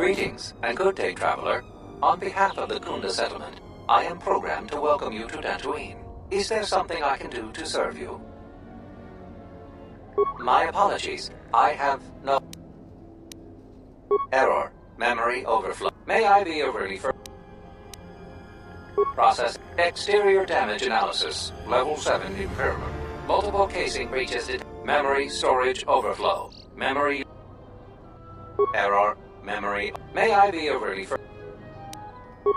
Greetings and good day, traveler. On behalf of the Kunda settlement, I am programmed to welcome you to Dantooine. Is there something I can do to serve you? My apologies. I have no... Error. Memory overflow. May I be overly for... Process. Exterior damage analysis. Level 7 impairment. Multiple casing breaches. Memory storage overflow. Memory... Error. Memory... May I be overly for...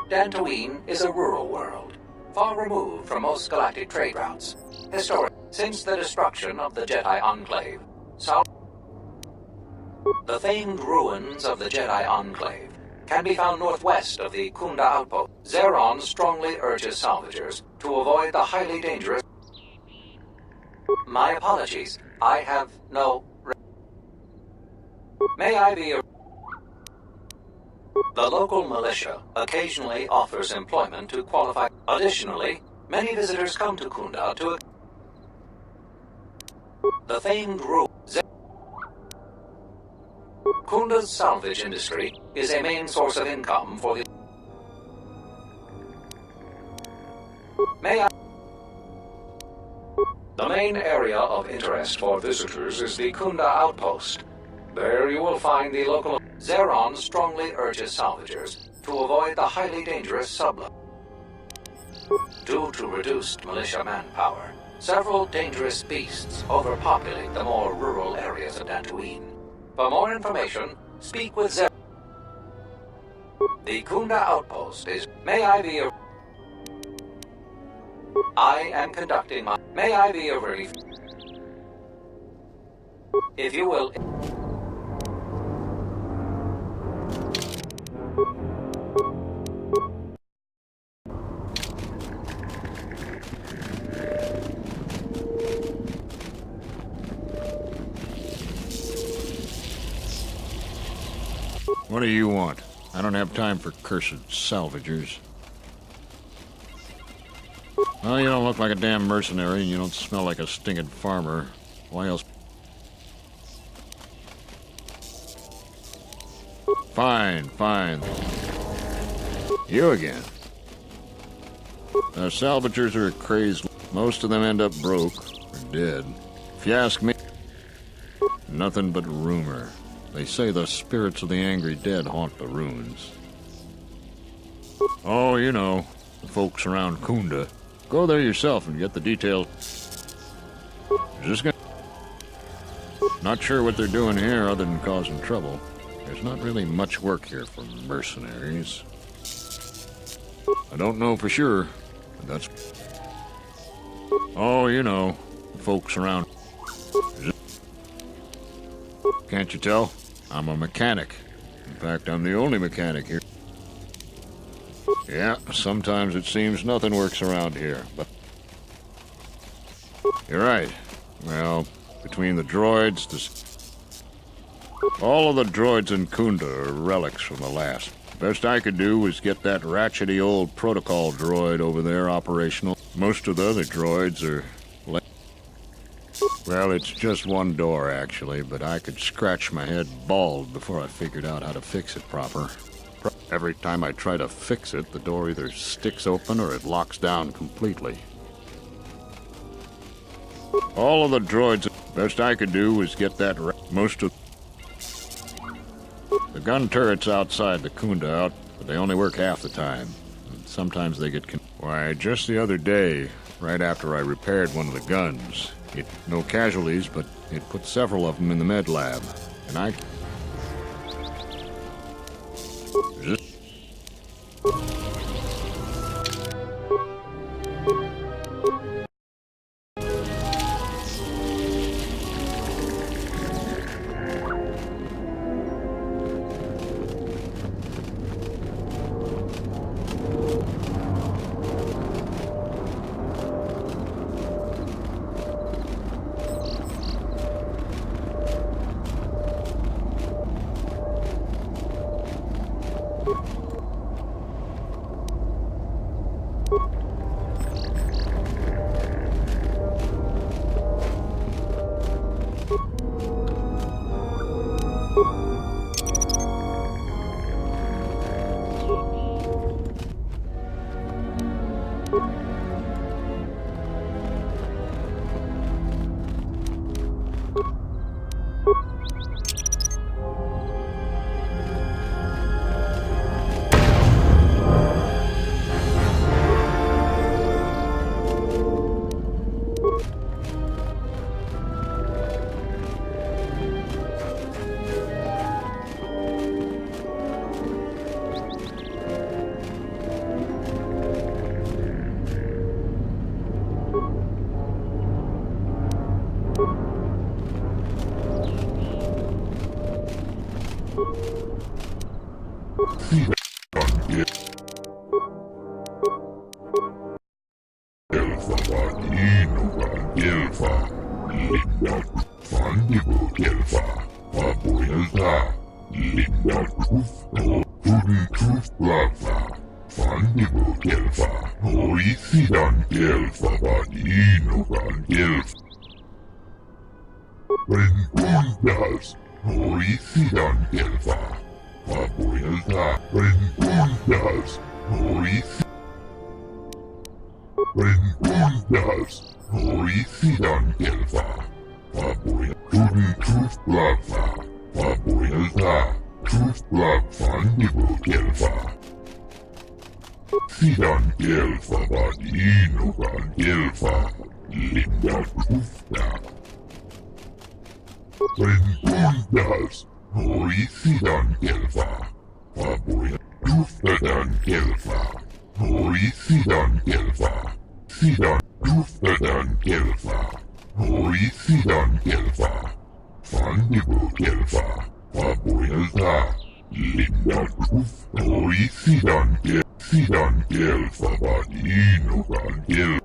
Dantooine is a rural world, far removed from most galactic trade routes. Historic, since the destruction of the Jedi Enclave, the famed ruins of the Jedi Enclave can be found northwest of the Kunda outpost. Zeron strongly urges salvagers to avoid the highly dangerous... My apologies, I have no... May I be... The local militia occasionally offers employment to qualify. Additionally, many visitors come to Kunda to... The famed Kunda's salvage industry is a main source of income for the... The main area of interest for visitors is the Kunda outpost. There you will find the local... Zeron strongly urges salvagers to avoid the highly dangerous sublet. Due to reduced militia manpower, several dangerous beasts overpopulate the more rural areas of Dantooine. For more information, speak with Zeron. The Kunda outpost is... May I be... I am conducting my... May I be overly... If you will... What do you want? I don't have time for cursed salvagers. Well, you don't look like a damn mercenary, and you don't smell like a stinking farmer. Why else? Fine, fine. You again. Salvagers are crazed. Most of them end up broke or dead. If you ask me, nothing but rumor. They say the spirits of the angry dead haunt the ruins. Oh, you know, the folks around Kunda. Go there yourself and get the details. Just gonna... Not sure what they're doing here other than causing trouble. There's not really much work here for mercenaries. I don't know for sure, but that's... Oh, you know, the folks around... Can't you tell? I'm a mechanic. In fact, I'm the only mechanic here. Yeah, sometimes it seems nothing works around here, but... You're right. Well, between the droids, all of the droids in Kunda are relics from the last. Best I could do was get that ratchety old protocol droid over there operational. Most of the other droids are... Well, it's just one door, actually, but I could scratch my head bald before I figured out how to fix it proper. Every time I try to fix it, the door either sticks open or it locks down completely. All of the droids... Best I could do was get that... Most of... The gun turrets outside the Kunda out, but they only work half the time. And sometimes they get... Why, just the other day, right after I repaired one of the guns... No casualties, but it put several of them in the med lab. And I... Inukan Gelfa, Linda Fandibo Gelfa, Fabuelta, Linda Kudin Kuflava, Fandibo Gelfa, Oisidan Gelfa, Inukan Gelfa. Rengundas, Oisidan Gelfa, Fabuelta, Rengundas, Rengundas, Oisidan Gelfa, Fabuelta, Kudin Kuflava, Fabuelta, Kuflav Fandibo Gelfa. Sidan Gelfa, Inukan Gelfa, Linda Kufla. Rengundas, Oisidan Gelfa, Fabuelta, Kufladan Gelfa, Oisidan Gelfa, Sidan Kufladan Gelfa, Oisidan Gelfa, Fandibo Gelfa, Fabuelta, Linda Kufla, Oisidan Gelfa, Sidan Gelfa, Inukan Gelfa.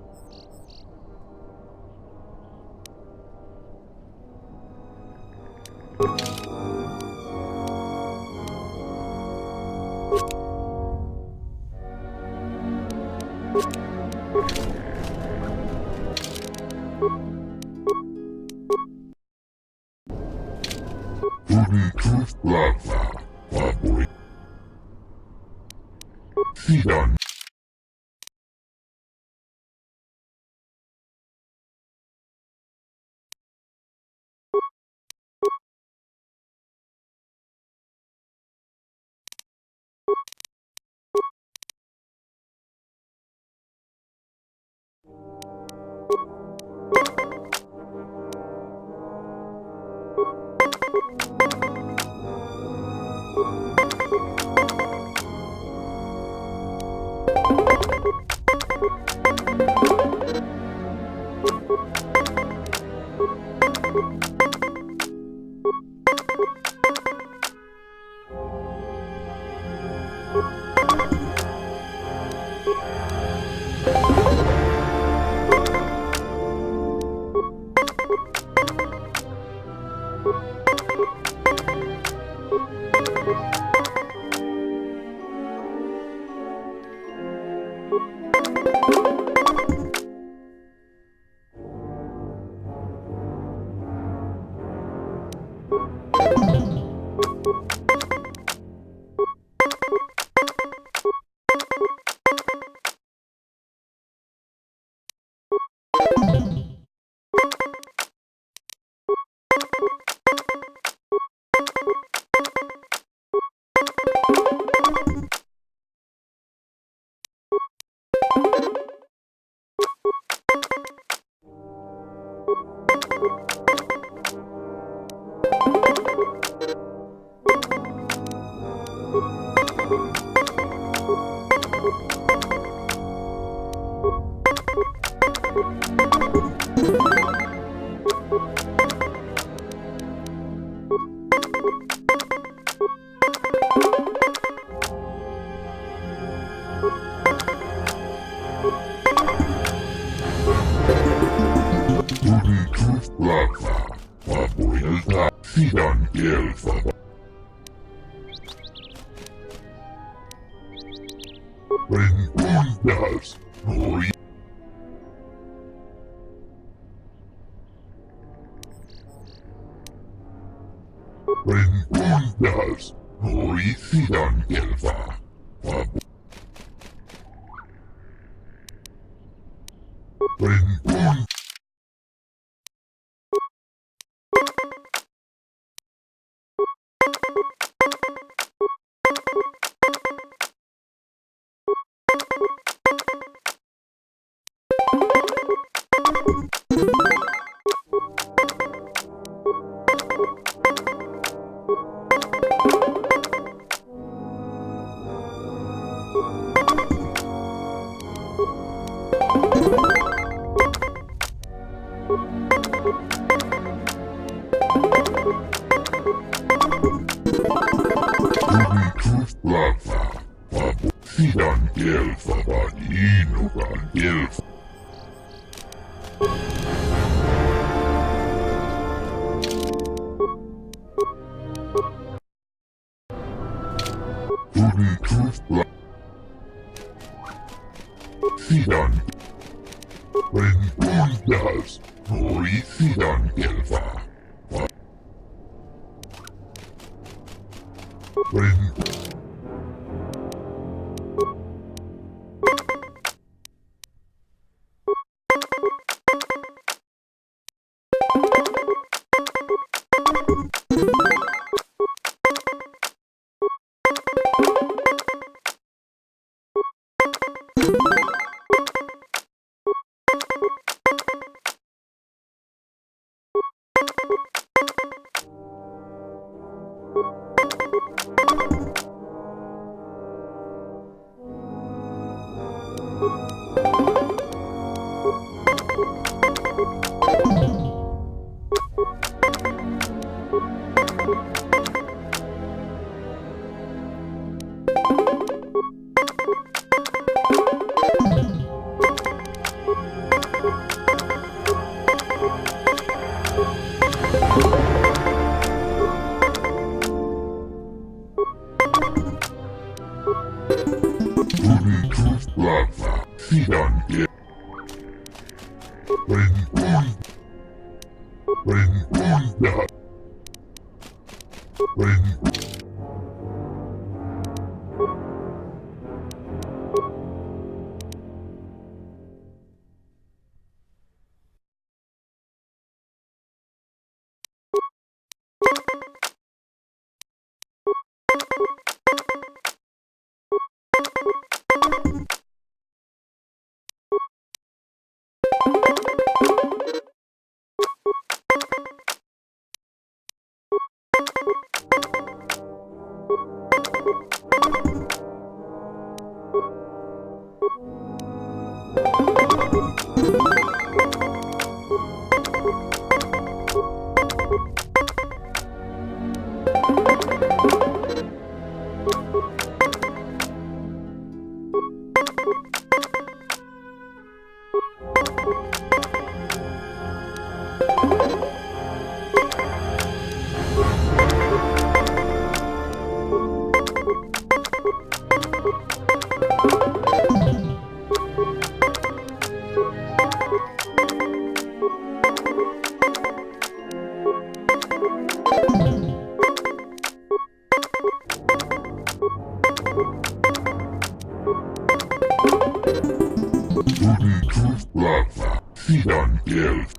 Kudin Kuflava, Fabuelta, Sidan. Sidan Gelfa. Rengundas, Rengundas, Oisidan Gelfa. Rengundas. Sidan Gelfa, Inukan Gelfa. Wooden toothbrush. Sidan. When does Oi sidan kelpaa? When wooden toothbrush. Sidan kelpaa. When does when wooden toothbrush. Sidan kelpaa.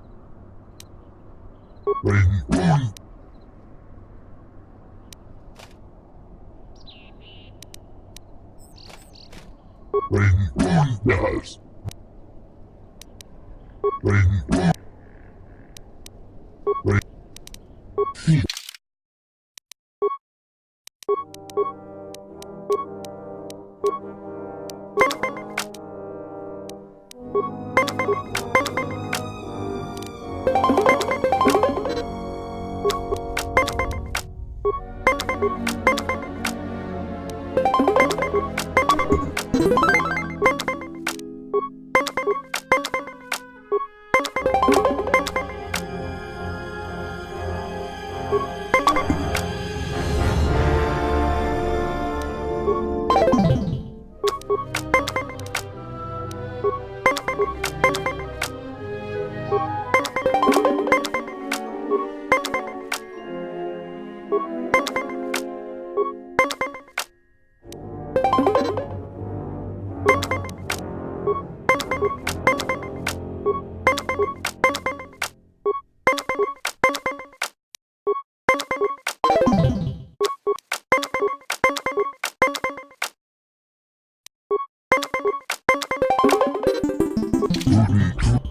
When does when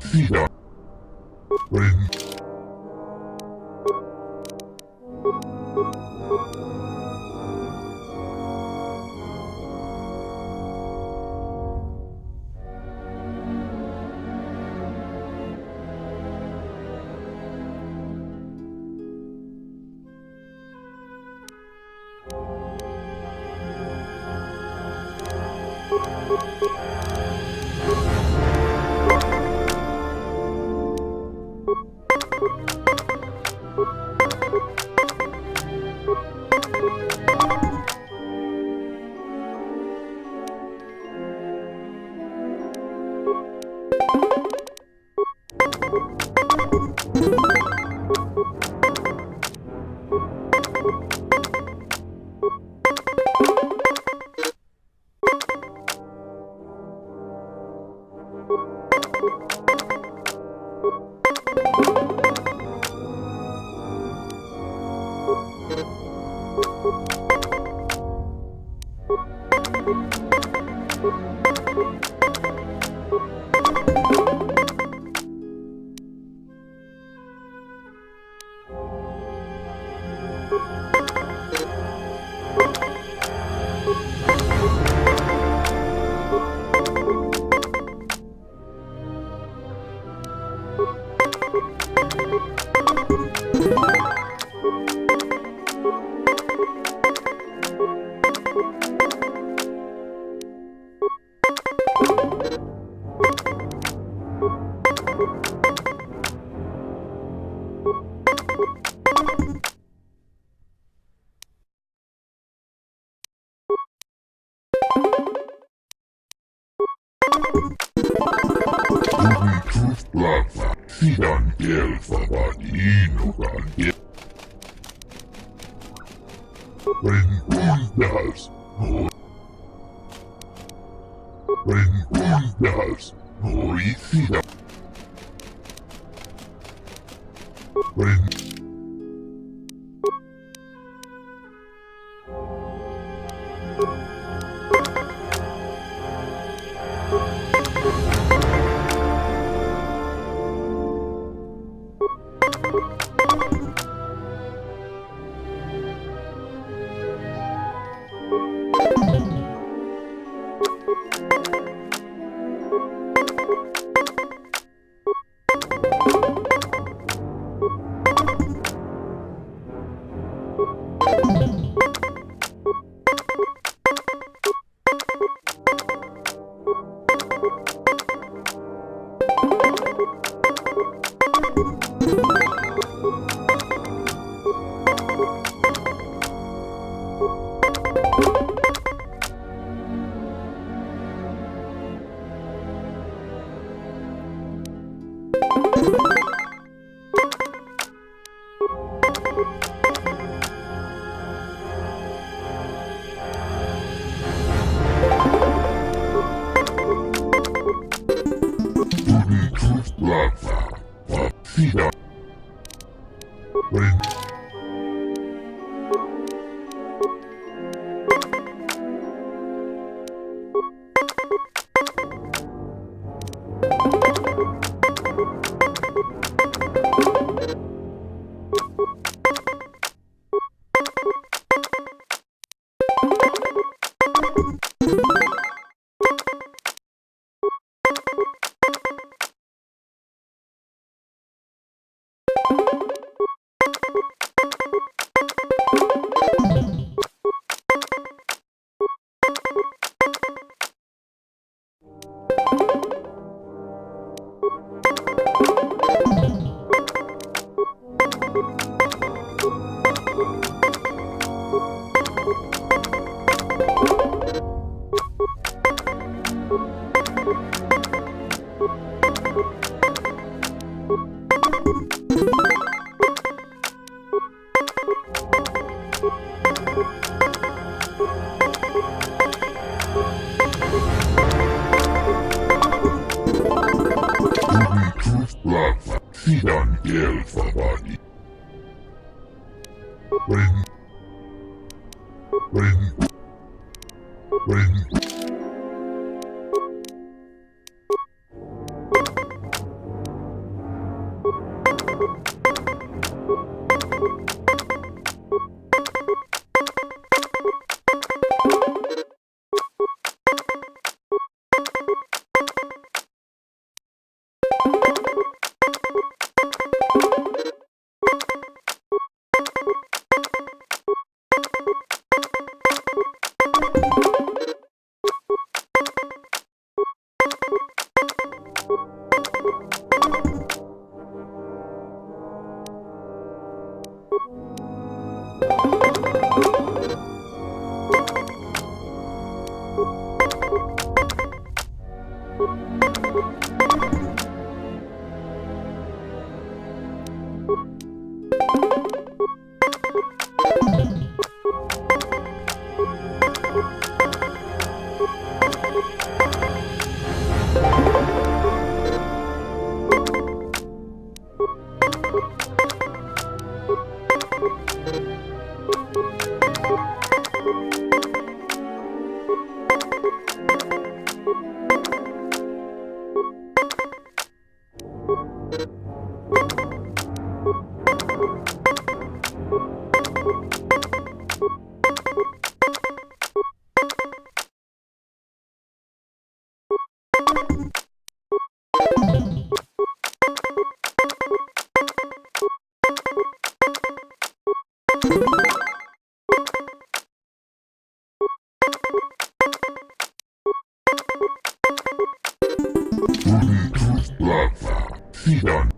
Sidan when Tunnitusplasma, sidan kelpaavat innokan Renkundas, Renkundas, noi sidan 시간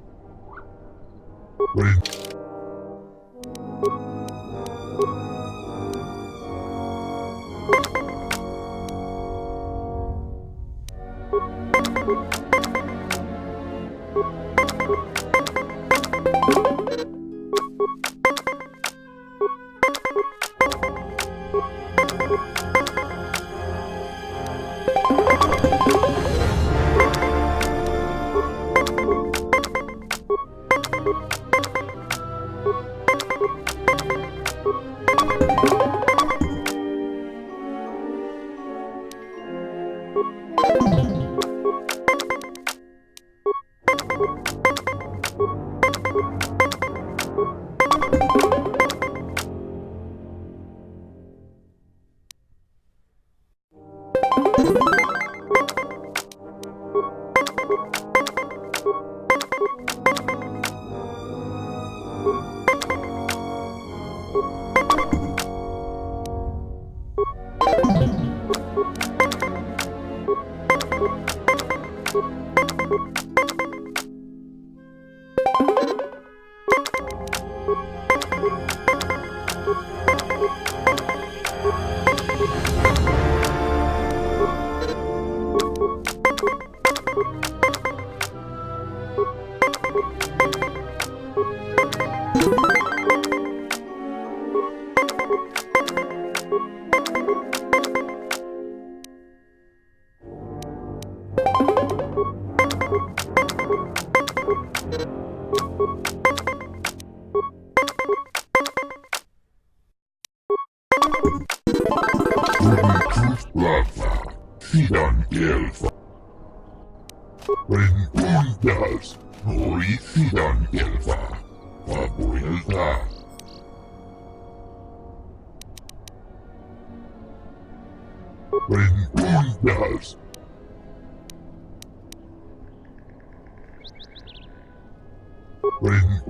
왼 플라파 시간 델파 왼군다스 너희 시간 델파 바보일다 왼군다스 왼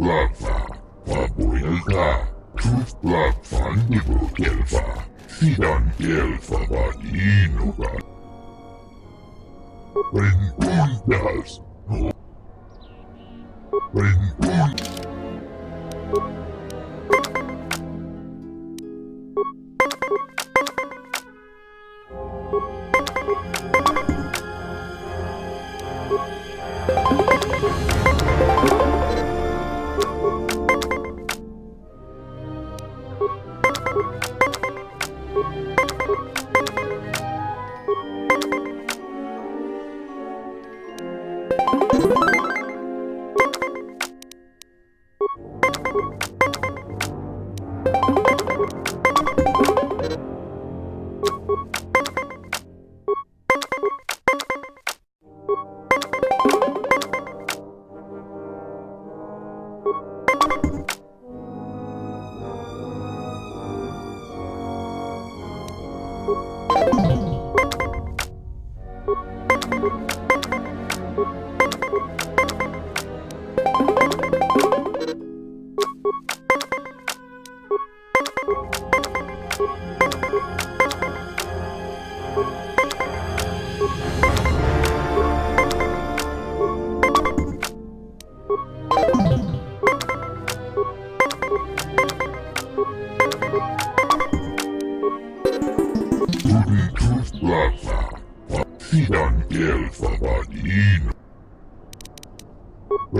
플라파 바보일다 플라파 니브 델파 시간 델파가 이누가 왼군다스 왼군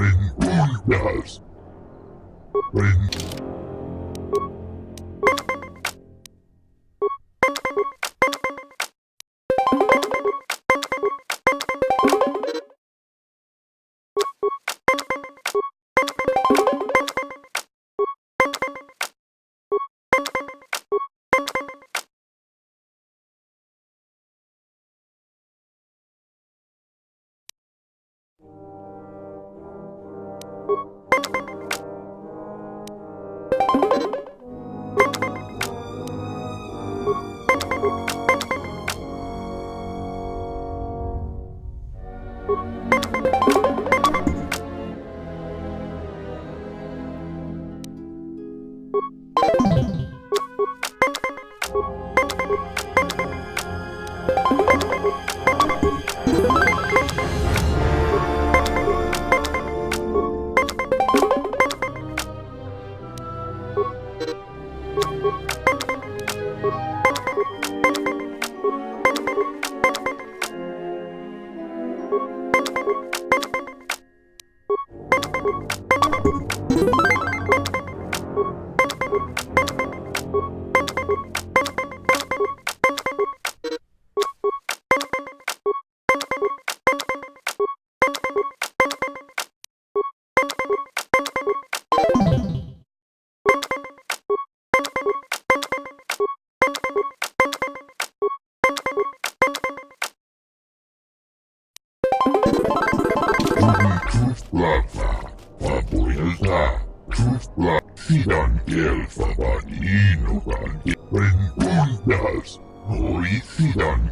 Windows. Truth Plaza, paborilta. Truth Plaza, sidan gelfa inukan. Windows. Hoi sidan.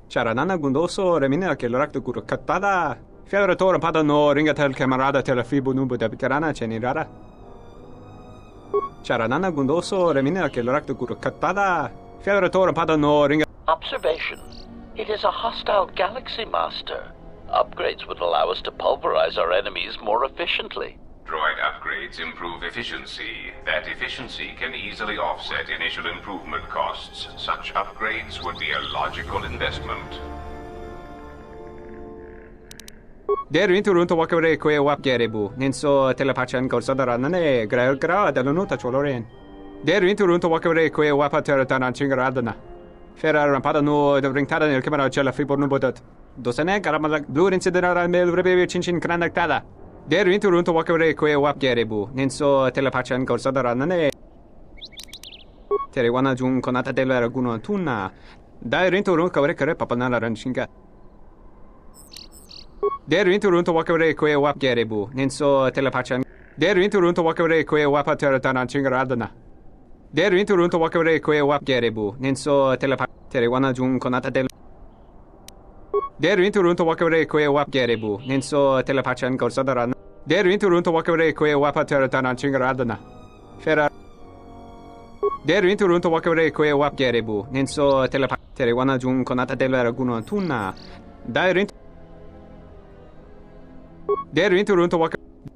Charanana gundoso remina che l'orakto guru kattada. Fiaratore padano ringatel camarada telefibo nubo de bitarana cenirara. Charanana gundoso remina che l'orakto guru kattada. Fiaratore padano ringa. Observation. It is a hostile galaxy master. Upgrades would allow us to pulverize our enemies more efficiently. Droid upgrades improve efficiency. That efficiency can easily offset initial improvement costs. Such upgrades would be a logical investment. Der inturunto wakare kwe wap gerebu. Ninso telepachan korsadarane grael gra delanuta choloren. Der inturunto wakare kwe wapa teratanan chingaradana. Ferrar rampadano de ringtada nel camera cella fibor nubodat. Dosane karamala blue incidera mel rebe chinchin kranaktada. Der inturunto wakare kwe wap gerebu. Ninso telepachan korsadarane. Teriwana jun konata della raguno tunna. Der inturunto kawre kare papanala ranchinga. Der inturunto wakare kwe wap gerebu. Ninso telepachan. Der inturunto wakare kwe wapa teratanan chingaradana. Der inturunto wakare kwe wap gerebu. Ninso Teriwana jun konata del. Der inturunto wakare kwe wap gerebu. Ninso telepachan korsadarana. Der inturunto wakare kwe wapa teratanan chingaradana. Ferrar. Der inturunto wakare kwe wap gerebu. Ninso Teriwana jun konata del raguno tunna. Der inturunto wakare.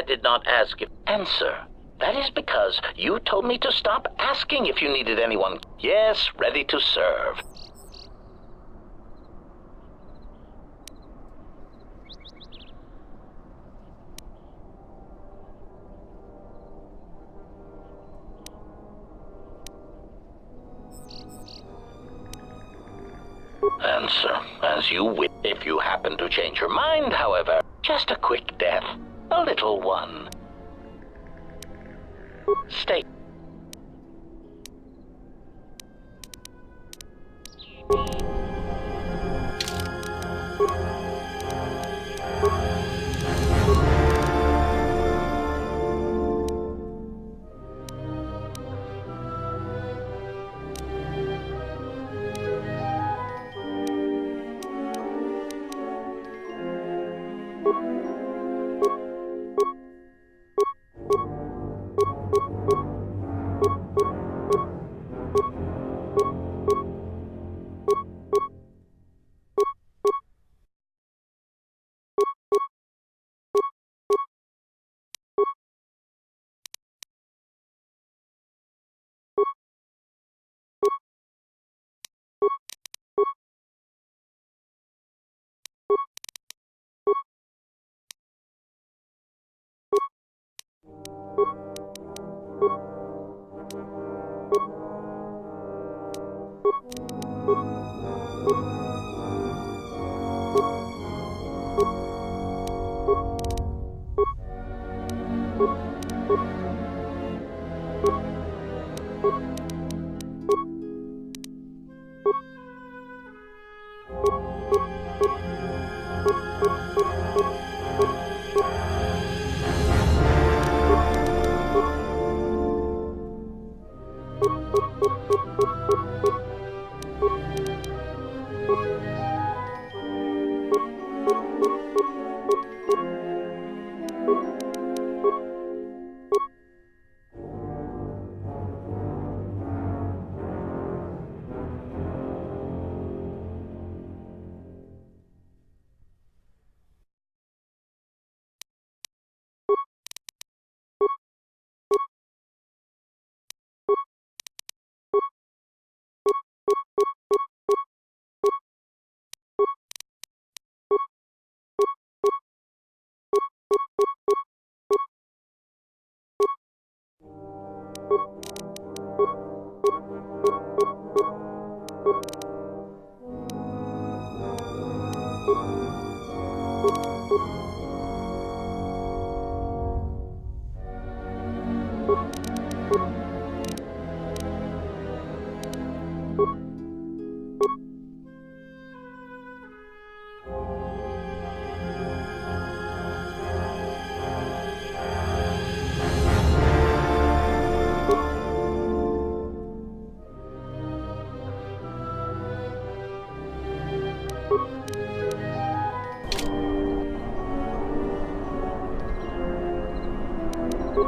did not ask if... Answer. That is because you told me to stop asking if you needed anyone. Yes, ready to serve. Answer as you wish. If you happen to change your mind, however, just a quick death. A little one. Stay.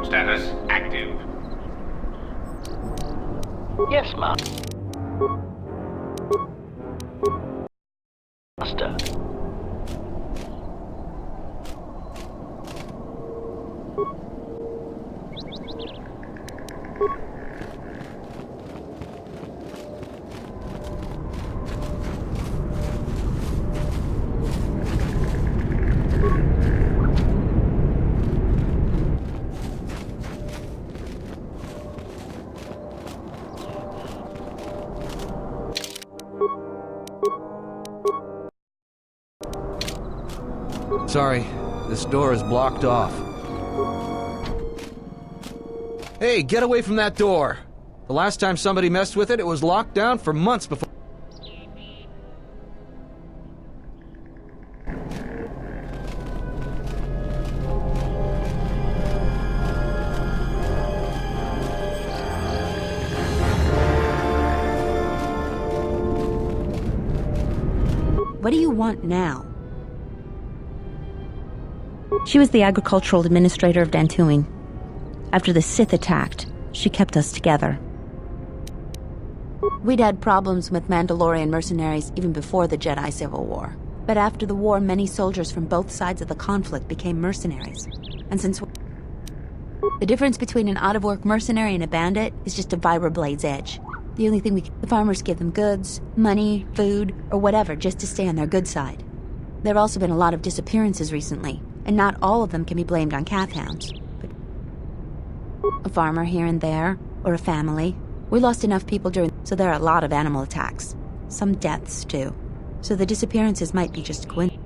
Status active. Yes, Master. Sorry, this door is blocked off. Hey, get away from that door! The last time somebody messed with it, it was locked down for months before. What do you want now? She was the agricultural administrator of Dantooine. After the Sith attacked, she kept us together. We'd had problems with Mandalorian mercenaries even before the Jedi Civil War. But after the war, many soldiers from both sides of the conflict became mercenaries. And since The difference between an out-of-work mercenary and a bandit is just a vibroblade's edge. The only thing the farmers give them goods, money, food, or whatever just to stay on their good side. There have also been a lot of disappearances recently, and not all of them can be blamed on calf hounds. But a farmer here and there, or a family. We lost enough people so there are a lot of animal attacks. Some deaths, too. So the disappearances might be just coincidence.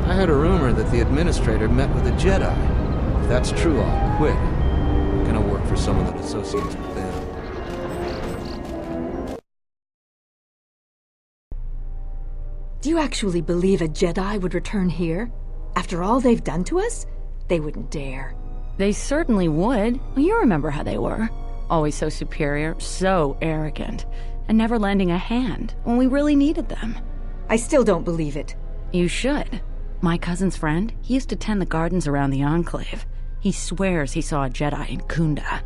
I heard a rumor that the administrator met with a Jedi. If that's true, I'll quit. I'm gonna work for someone that associates with them. Do you actually believe a Jedi would return here? After all they've done to us? They wouldn't dare. They certainly would. Well, you remember how they were. Always so superior, so arrogant, and never lending a hand when we really needed them. I still don't believe it. You should. My cousin's friend, he used to tend the gardens around the Enclave. He swears he saw a Jedi in Kunda.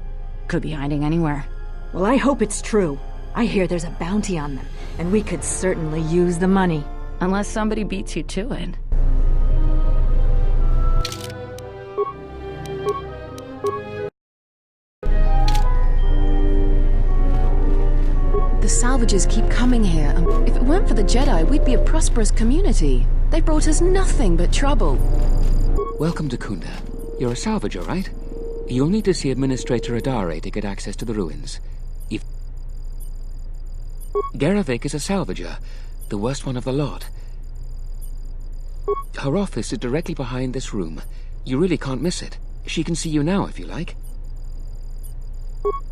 Could be hiding anywhere. Well, I hope it's true. I hear there's a bounty on them, and we could certainly use the money. Unless somebody beats you to it. The salvagers keep coming here. If it weren't for the Jedi, we'd be a prosperous community. They brought us nothing but trouble. Welcome to Kunda. You're a salvager, right? You'll need to see Administrator Adare to get access to the ruins. Garavik is a salvager, the worst one of the lot. Her office is directly behind this room. You really can't miss it. She can see you now if you like.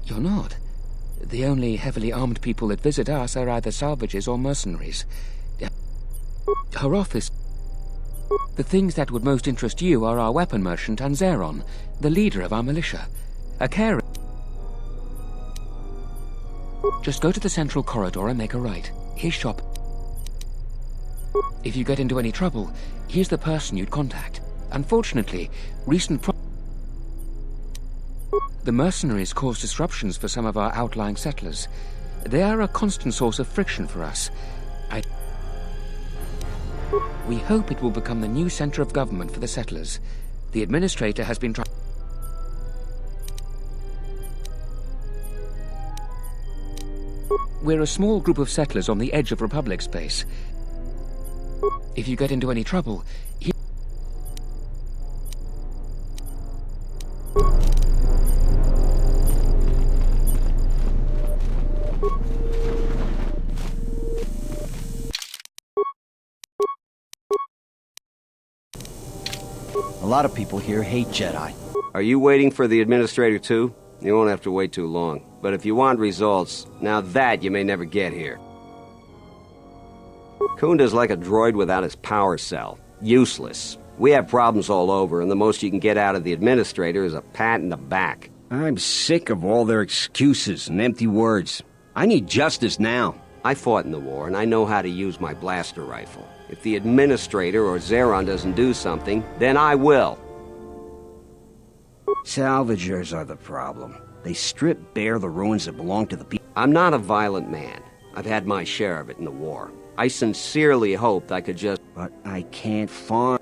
You're not. The only heavily armed people that visit us are either salvagers or mercenaries. Her office... The things that would most interest you are our weapon merchant Anzeron, the leader of our militia. A carer... Just go to the central corridor and make a right. His shop... If you get into any trouble, he's the person you'd contact. Unfortunately, the mercenaries cause disruptions for some of our outlying settlers. They are a constant source of friction for us. We hope it will become the new center of government for the settlers. The administrator has been trying... We're a small group of settlers on the edge of Republic space. If you get into any trouble, A lot of people here hate Jedi. Are you waiting for the administrator too? You won't have to wait too long. But if you want results, now that you may never get here. Kunda's like a droid without his power cell. Useless. We have problems all over, and the most you can get out of the administrator is a pat in the back. I'm sick of all their excuses and empty words. I need justice now. I fought in the war, and I know how to use my blaster rifle. If the administrator or Zeron doesn't do something, then I will. Salvagers are the problem. They strip bare the ruins that belong to the people. I'm not a violent man. I've had my share of it in the war. I sincerely hoped I could just... But I can't farm.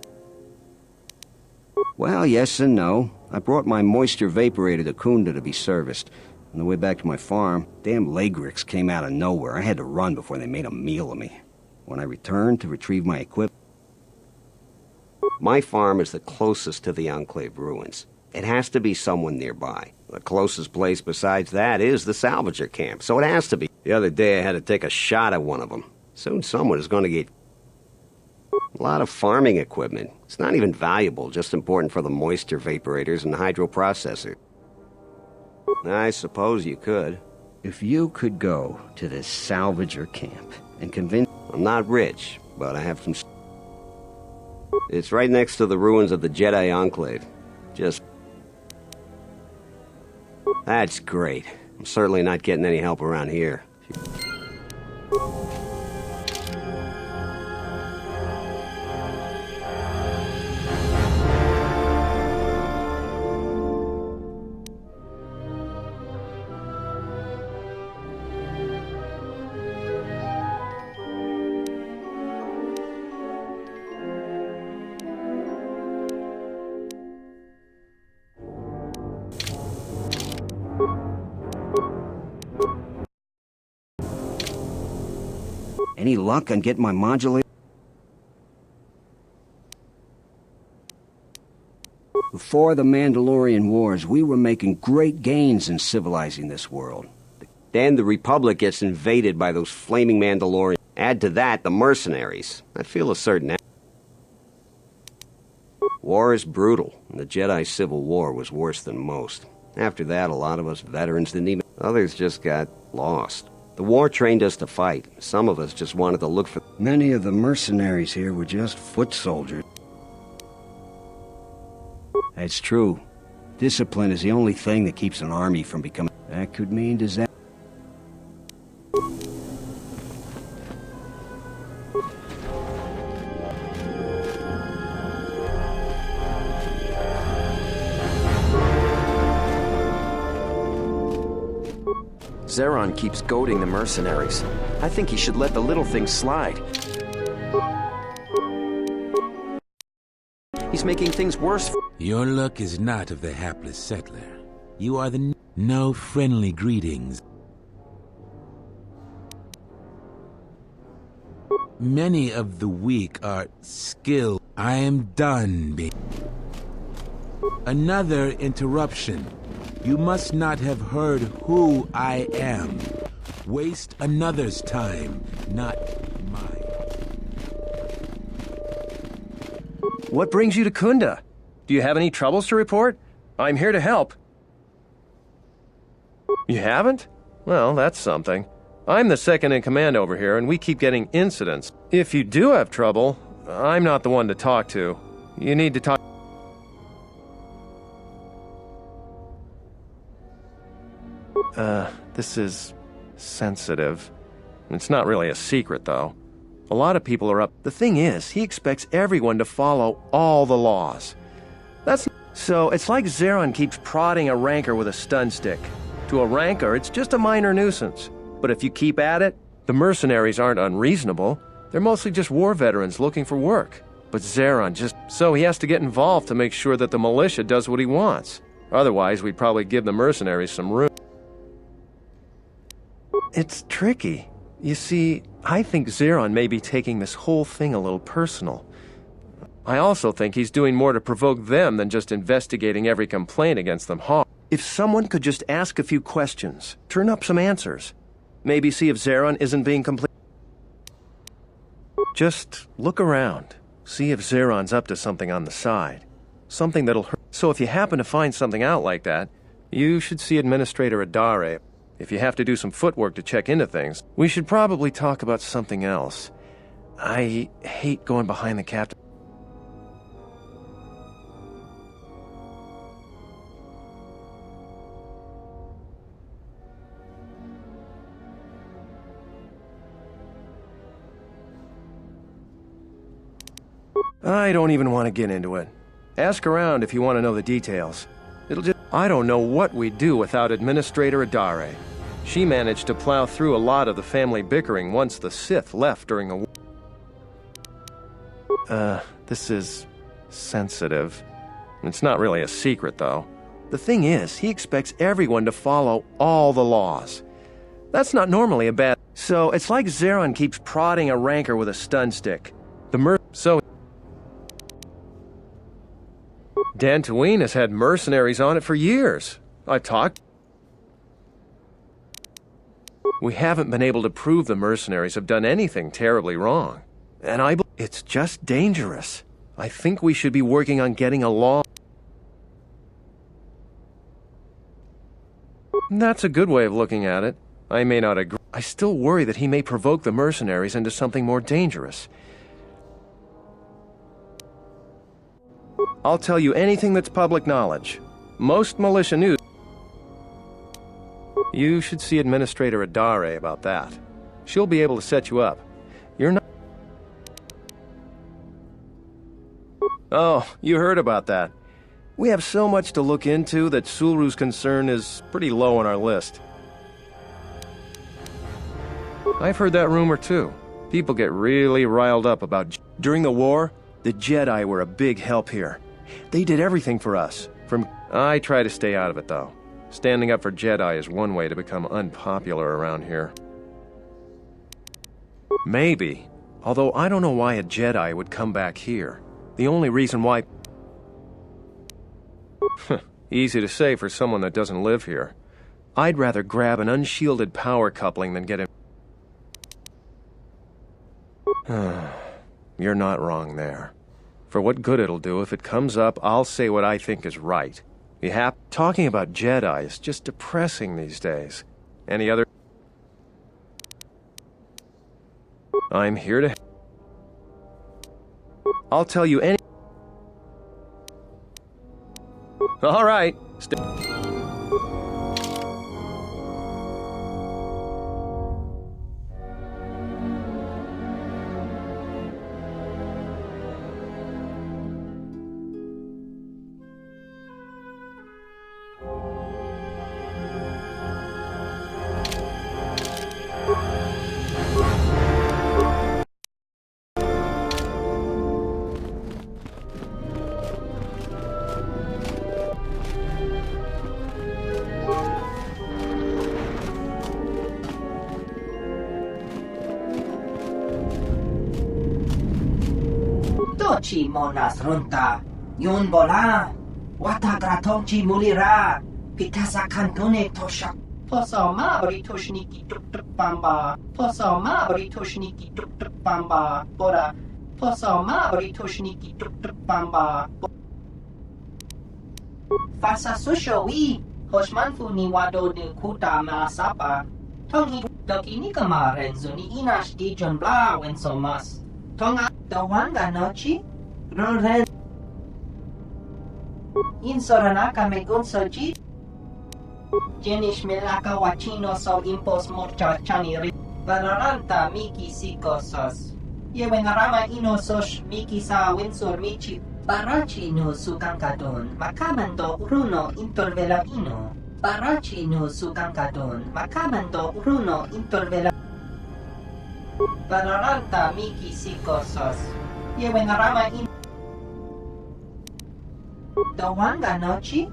Well, yes and no. I brought my moisture vaporator to Kunda to be serviced. On the way back to my farm, damn Lagrix came out of nowhere. I had to run before they made a meal of me. When I returned to retrieve my equipment... My farm is the closest to the Enclave ruins. It has to be someone nearby. The closest place besides that is the salvager camp, so it has to be. The other day I had to take a shot at one of them. Soon someone is going to get... A lot of farming equipment. It's not even valuable, just important for the moisture vaporators and hydroprocessor. I suppose you could. If you could go to this salvager camp and convince... I'm not rich, but I have some... It's right next to the ruins of the Jedi Enclave. Just That's great. I'm certainly not getting any help around here. Any luck on getting my modulator? Before the Mandalorian Wars, we were making great gains in civilizing this world. Then the Republic gets invaded by those flaming Mandalorians. Add to that the mercenaries. I feel a certain... War is brutal, and the Jedi Civil War was worse than most. After that, a lot of us veterans didn't even... Others just got lost. The war trained us to fight. Some of us just wanted to look for... Many of the mercenaries here were just foot soldiers. That's true. Discipline is the only thing that keeps an army from becoming... That could mean disaster. Zeron keeps goading the mercenaries. I think he should let the little things slide. He's making things worse. Your luck is not of the hapless settler. You are the... No friendly greetings. Many of the weak are skilled. I am done being... Another interruption. You must not have heard who I am. Waste another's time, not mine. What brings you to Kunda? Do you have any troubles to report? I'm here to help. You haven't? Well, that's something. I'm the second in command over here, and we keep getting incidents. If you do have trouble, I'm not the one to talk to. You need to talk... This is sensitive. It's not really a secret, though. A lot of people are up. The thing is, he expects everyone to follow all the laws. So it's like Zeron keeps prodding a rancor with a stun stick. To a rancor, it's just a minor nuisance. But if you keep at it, the mercenaries aren't unreasonable. They're mostly just war veterans looking for work. But Zeron so he has to get involved to make sure that the militia does what he wants. Otherwise, we'd probably give the mercenaries some room. It's tricky. You see, I think Zeron may be taking this whole thing a little personal. I also think he's doing more to provoke them than just investigating every complaint against them hard. If someone could just ask a few questions, turn up some answers, maybe see if Zeron isn't being complete. Just look around. See if Zeron's up to something on the side. Something that'll hurt. So if you happen to find something out like that, you should see Administrator Adare. If you have to do some footwork to check into things, we should probably talk about something else. I hate going behind the captain. I don't even want to get into it. Ask around if you want to know the details. I don't know what we'd do without Administrator Adare. She managed to plow through a lot of the family bickering once the Sith left during the war. This is sensitive. It's not really a secret, though. The thing is, he expects everyone to follow all the laws. That's not normally a bad... So it's like Zeron keeps prodding a rancor with a stun stick. Dantooine has had mercenaries on it for years. I talked. We haven't been able to prove the mercenaries have done anything terribly wrong. And it's just dangerous. I think we should be working on getting a law. That's a good way of looking at it. I may not agree. I still worry that he may provoke the mercenaries into something more dangerous. I'll tell you anything that's public knowledge. Most militia news... You should see Administrator Adare about that. She'll be able to set you up. You're not... Oh, you heard about that. We have so much to look into that Sulru's concern is pretty low on our list. I've heard that rumor too. People get really riled up about... During the war, the Jedi were a big help here. They did everything for us. I try to stay out of it though. Standing up for Jedi is one way to become unpopular around here. Maybe. Although I don't know why a Jedi would come back here. The only reason why... Easy to say for someone that doesn't live here. I'd rather grab an unshielded power coupling than get him... You're not wrong there. For what good it'll do, if it comes up, I'll say what I think is right. Talking about Jedi is just depressing these days. Any other... I'm here to... I'll tell you any... All right. Chi monas runta, yun bola, wata gratonchi mulira, pitasa cantone toshak. Posoma britushniki tuk tuk bamba, posoma britushniki tuk tuk bamba, bora, posoma britushniki tuk tuk bamba. Fasa susho wi, hoshmanfu ni wado de kuta maasapa, tongi dokini kamarenzo ni inash di John Bla wensomas. Tonga dawanga nochi, roren. Insoranaka megunsoji. Jenish melaka wachino so impos morcha chaniri. Valoranta miki sikosos. Yewenarama inosos miki sa winsor michi. Barachi no sukankadon. Makamando runo intervela ino. Barachi no sukankadon. Makamando runo intervela. Valoranta miki sikosos. Yewenarama in. Dawanga nochi.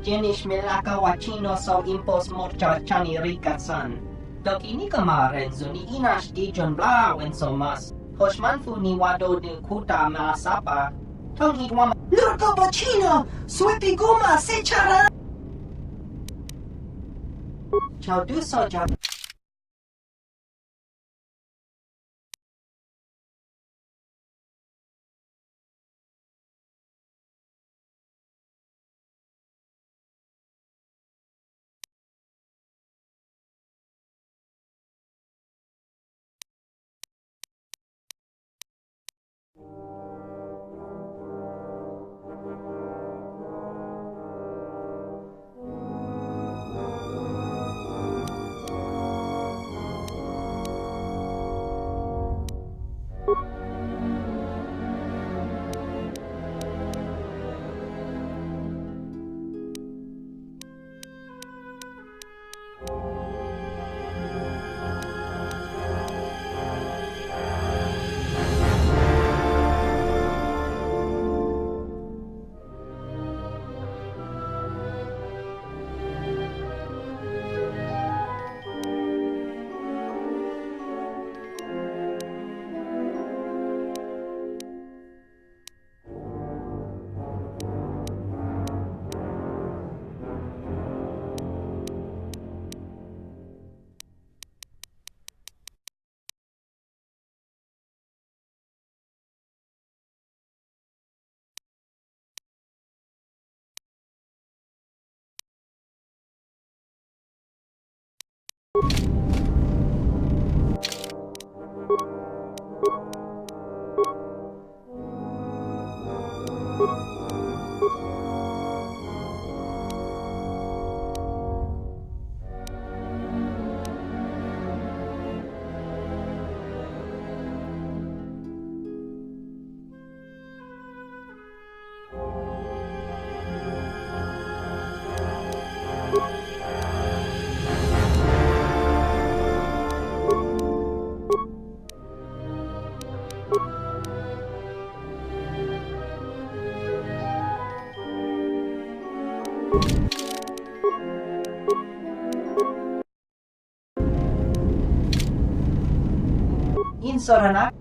Jenish melaka wachino so impos morcha chani rikasan. Dokini kamarenzo ni inash di John Bla wensomas. Hoshmanfu ni wado de kuta maasapa. Tongi wama. Lurko bachino! Swepi guma sechara! Ciao du soja. Insorana.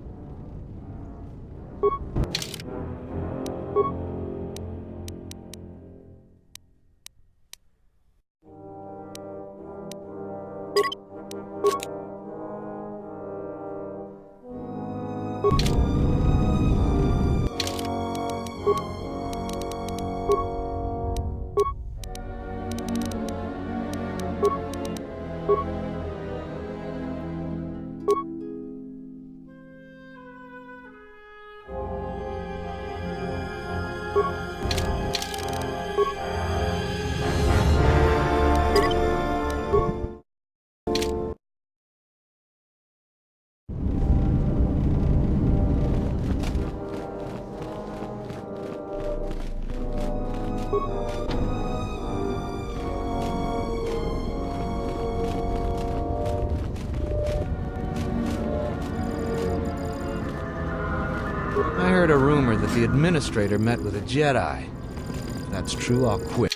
I heard a rumor that the administrator met with a Jedi. If that's true, I'll quit.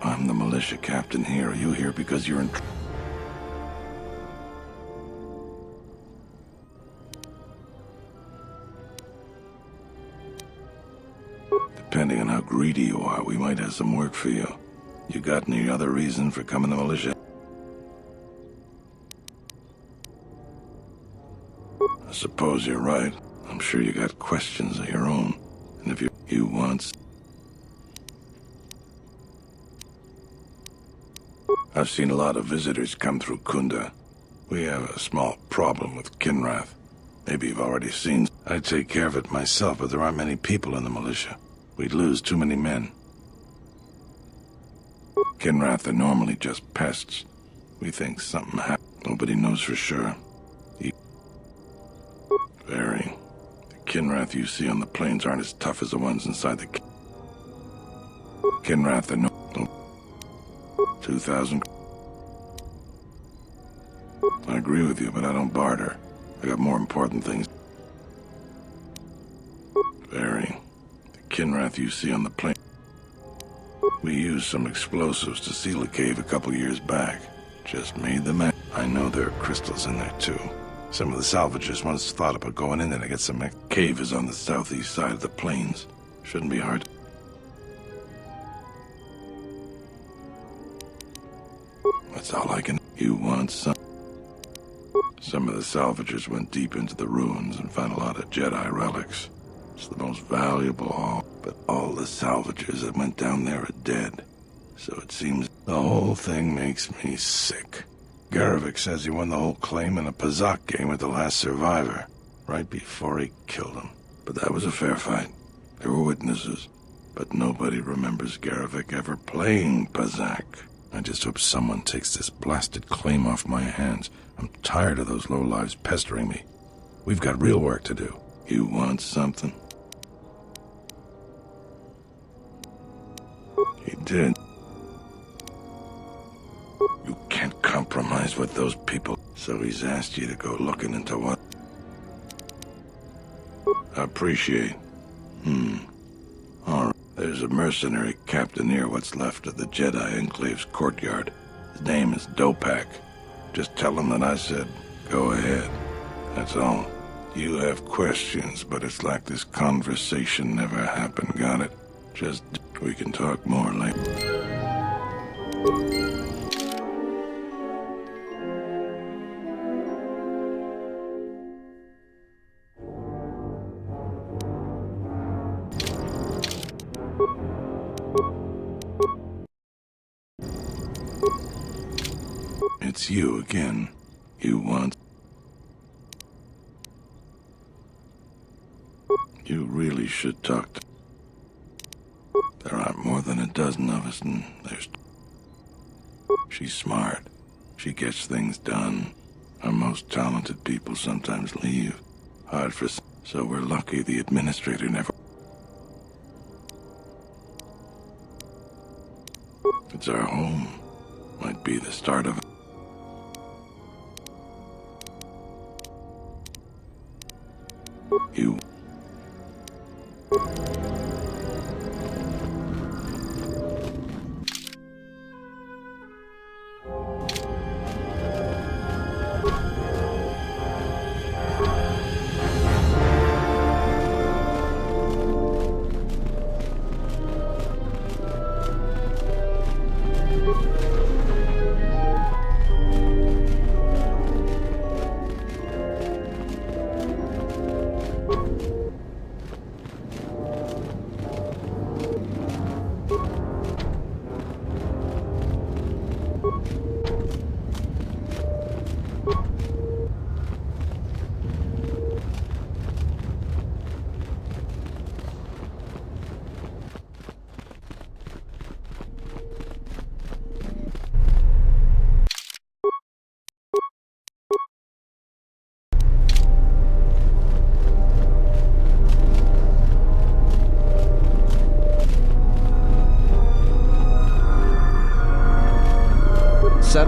I'm the militia captain here. Are you here because you're in... Depending on how greedy you are, we might have some work for you. You got any other reason for coming to militia? I suppose you're right. I'm sure you got questions of your own. And if you want... I've seen a lot of visitors come through Kunda. We have a small problem with Kinrath. Maybe you've already seen... I'd take care of it myself, but there aren't many people in the militia. We'd lose too many men. Kinrath are normally just pests. We think something happened. Nobody knows for sure. Very. The Kinrath you see on the plains aren't as tough as the ones inside the... Kinrath are no... 2,000... I agree with you, but I don't barter. I got more important things. Very. The Kinrath you see on the plain... We used some explosives to seal a cave a couple years back. Just made them... I know there are crystals in there, too. Some of the salvagers once thought about going in there to get some... Cave is on the southeast side of the plains. Shouldn't be hard. That's all I can... You want some... Some of the salvagers went deep into the ruins and found a lot of Jedi relics. It's the most valuable haul, but all the salvagers that went down there are dead. So it seems the whole thing makes me sick. Garovic says he won the whole claim in a Pazak game with the last survivor, right before he killed him. But that was a fair fight. There were witnesses, but nobody remembers Garovic ever playing Pazak. I just hope someone takes this blasted claim off my hands. I'm tired of those lowlives pestering me. We've got real work to do. You want something? He did. You can't compromise with those people. So he's asked you to go looking into what? Appreciate. Alright. There's a mercenary captain near what's left of the Jedi Enclave's courtyard. His name is Dopak. Just tell him that I said, go ahead. That's all. You have questions, but it's like this conversation never happened, got it? Just, we can talk more later. It's you again. You want... You really should talk to... There aren't more than a dozen of us, and there's... She's smart. She gets things done. Our most talented people sometimes leave. Hard for... So we're lucky the administrator never... It's our home. Might be the start of it. You...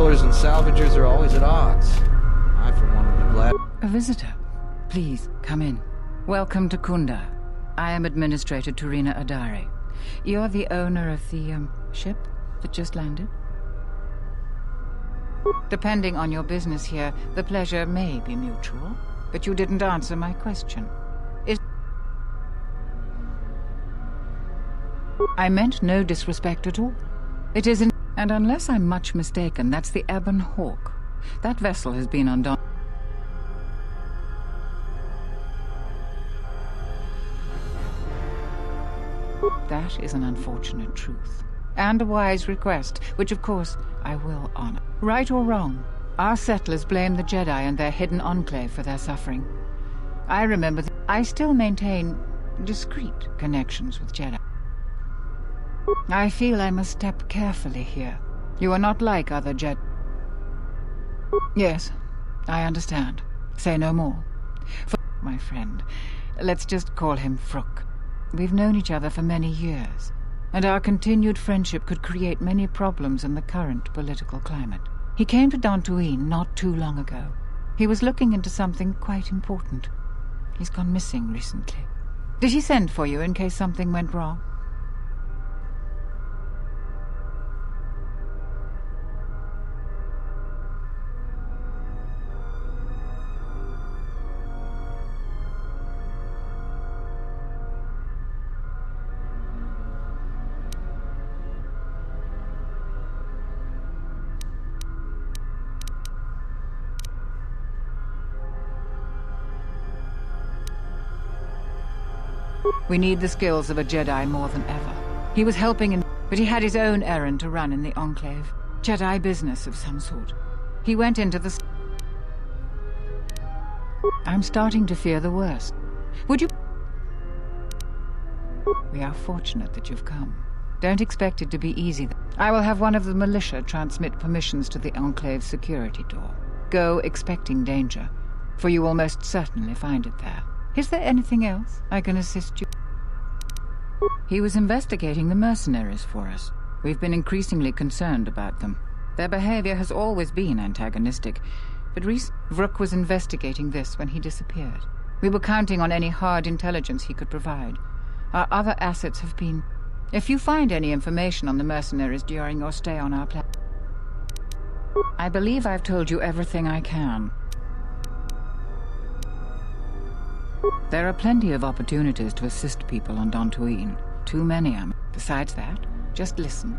Templars and Salvagers are always at odds. I, for one, would be glad... A visitor. Please, come in. Welcome to Kunda. I am Administrator Turina Adari. You're the owner of the, ship that just landed? Depending on your business here, the pleasure may be mutual, but you didn't answer my question. I meant no disrespect at all. It isn't, and unless I'm much mistaken, that's the Ebon Hawk. That vessel has been on That is an unfortunate truth. And a wise request, which of course I will honor. Right or wrong, our settlers blame the Jedi and their hidden enclave for their suffering. I remember that I still maintain discreet connections with Jedi. I feel I must step carefully here. You are not like other Jedi. Yes, I understand. Say no more. My friend, let's just call him Fruk. We've known each other for many years, and our continued friendship could create many problems in the current political climate. He came to Dantooine not too long ago. He was looking into something quite important. He's gone missing recently. Did he send for you in case something went wrong? We need the skills of a Jedi more than ever. He was helping in, but he had his own errand to run in the Enclave. Jedi business of some sort. He went into the... I'm starting to fear the worst. Would you... We are fortunate that you've come. Don't expect it to be easy. I will have one of the militia transmit permissions to the Enclave security door. Go expecting danger, for you will most certainly find it there. Is there anything else I can assist you? He was investigating the mercenaries for us. We've been increasingly concerned about them. Their behavior has always been antagonistic, but Vrook was investigating this when he disappeared. We were counting on any hard intelligence he could provide. Our other assets have been... If you find any information on the mercenaries during your stay on our planet... I believe I've told you everything I can. There are plenty of opportunities to assist people on Dantooine. Too many, Besides that, just listen.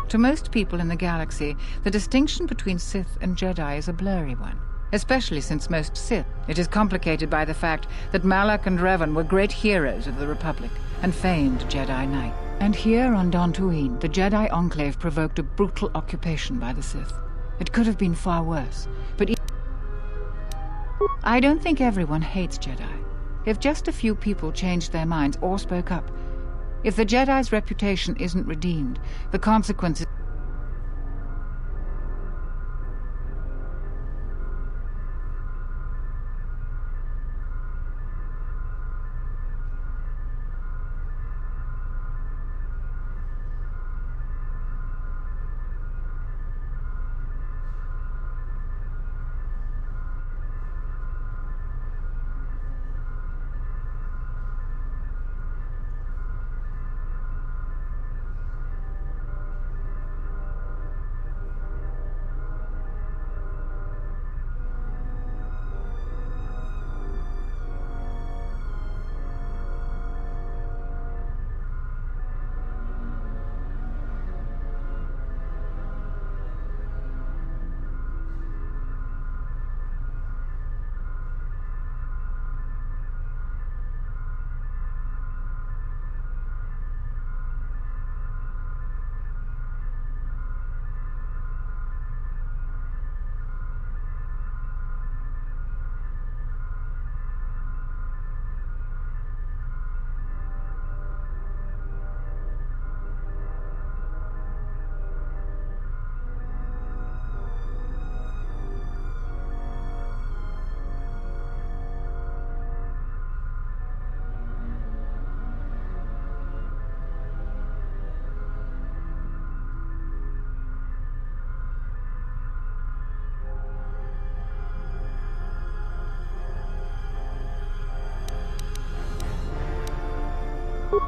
To most people in the galaxy, the distinction between Sith and Jedi is a blurry one, especially since most Sith. It is complicated by the fact that Malak and Revan were great heroes of the Republic and famed Jedi Knight. And here on Dantooine, the Jedi Enclave provoked a brutal occupation by the Sith. It could have been far worse, but I don't think everyone hates Jedi. If just a few people changed their minds or spoke up, if the Jedi's reputation isn't redeemed, the consequences...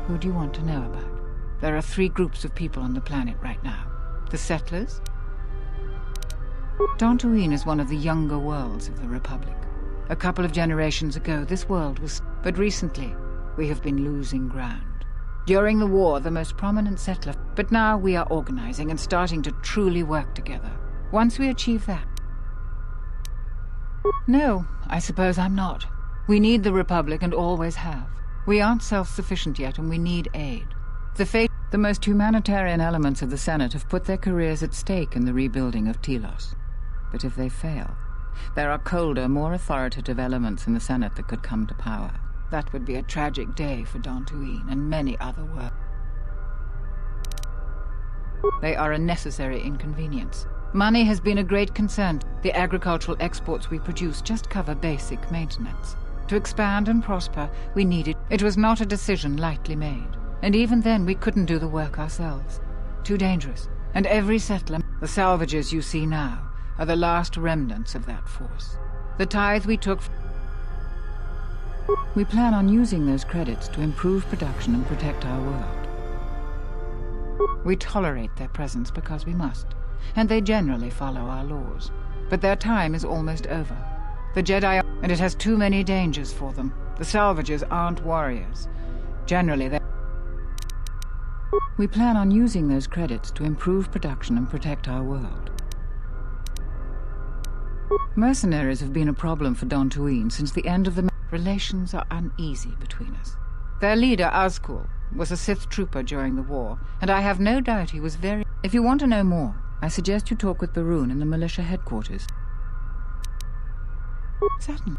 Who do you want to know about? There are 3 groups of people on the planet right now. The settlers. Dantooine is one of the younger worlds of the Republic. A couple of generations ago, this world was... But recently, we have been losing ground. During the war, the most prominent settler... But now we are organizing and starting to truly work together. Once we achieve that... No, I suppose I'm not. We need the Republic and always have. We aren't self-sufficient yet and we need aid. The most humanitarian elements of the Senate have put their careers at stake in the rebuilding of Telos. But if they fail, there are colder, more authoritative elements in the Senate that could come to power. That would be a tragic day for Dantooine and many other worlds. They are a necessary inconvenience. Money has been a great concern. The agricultural exports we produce just cover basic maintenance. To expand and prosper, we needed... It was not a decision lightly made. And even then, we couldn't do the work ourselves. Too dangerous. And every settler... The salvages you see now are the last remnants of that force. The tithe we took... We plan on using those credits to improve production and protect our world. We tolerate their presence because we must, and they generally follow our laws. But their time is almost over. The Jedi... And it has too many dangers for them. The salvages aren't warriors. Generally, they... We plan on using those credits to improve production and protect our world. Mercenaries have been a problem for Dantooine since the end of the... Relations are uneasy between us. Their leader, Azkul, was a Sith trooper during the war, and I have no doubt he was very... If you want to know more, I suggest you talk with Baroon in the militia headquarters. Certainly.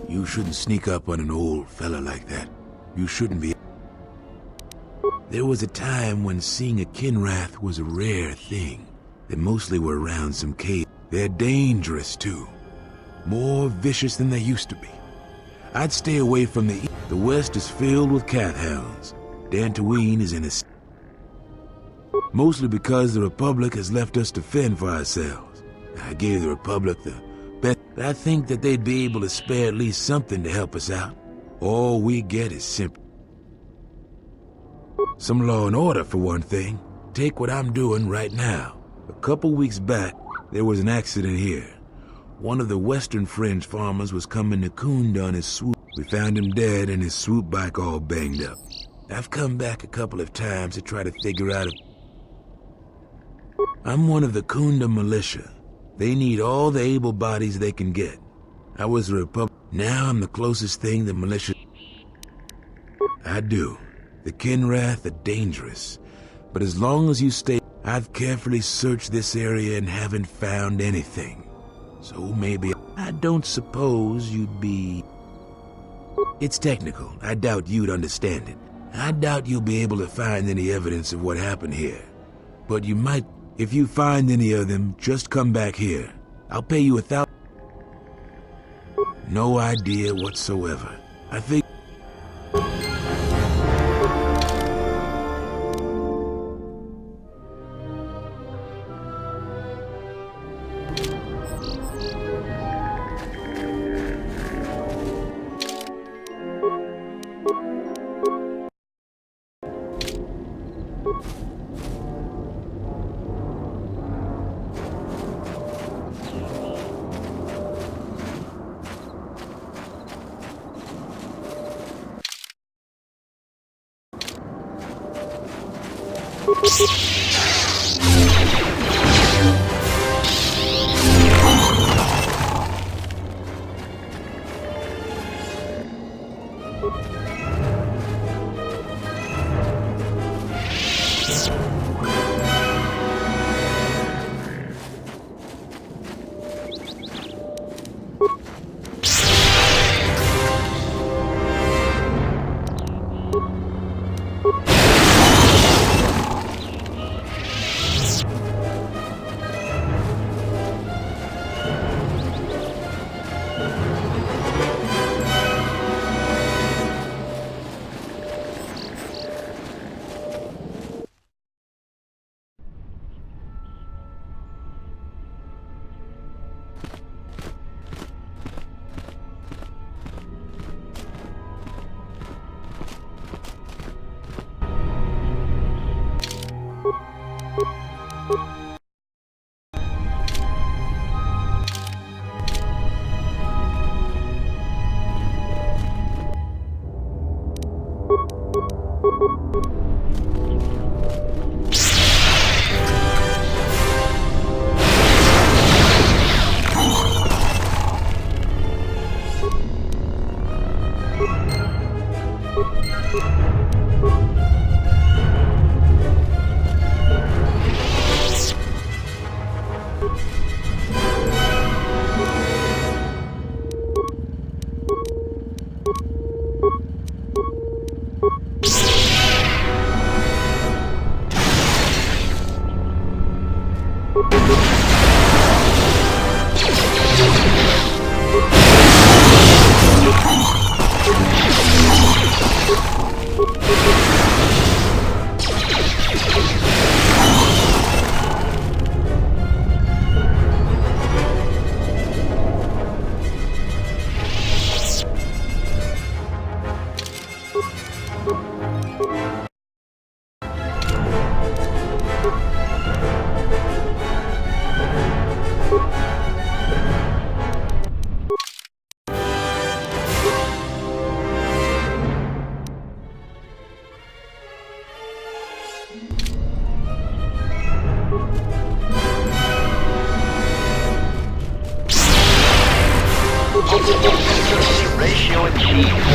You shouldn't sneak up on an old fella like that. You shouldn't be. There was a time when seeing a Kinrath was a rare thing. They mostly were around some cave. They're dangerous, too. More vicious than they used to be. I'd stay away from the east. The west is filled with cat hounds. Dantooine is in a... Mostly because the Republic has left us to fend for ourselves. I gave the Republic the best. I think that they'd be able to spare at least something to help us out. All we get is simple. Some law and order, for one thing. Take what I'm doing right now. A couple weeks back, there was an accident here. One of the Western Fringe farmers was coming to Kunda on his swoop. We found him dead and his swoop bike all banged up. I've come back a couple of times to try to figure out if... I'm one of the Kunda militia. They need all the able bodies they can get. I was a Republic. Now I'm the closest thing the militia... I do. The Kinrath are dangerous. But as long as you stay... I've carefully searched this area and haven't found anything. So maybe... I don't suppose you'd be... It's technical. I doubt you'd understand it. I doubt you'll be able to find any evidence of what happened here. But you might... If you find any of them, just come back here. I'll pay you 1,000... No idea whatsoever. I think... Ratio achieved.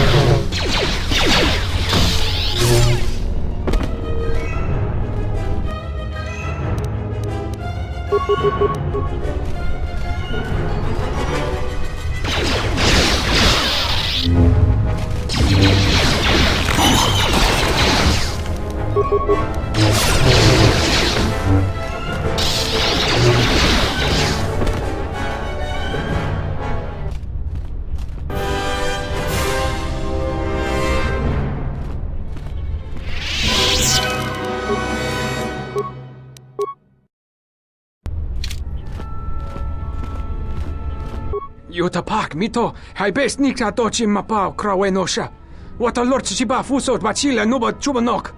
Yotapak mito, hai best nikta tochi mapao krawenosha. What a lord chiba fuso bachila nuba chubanok.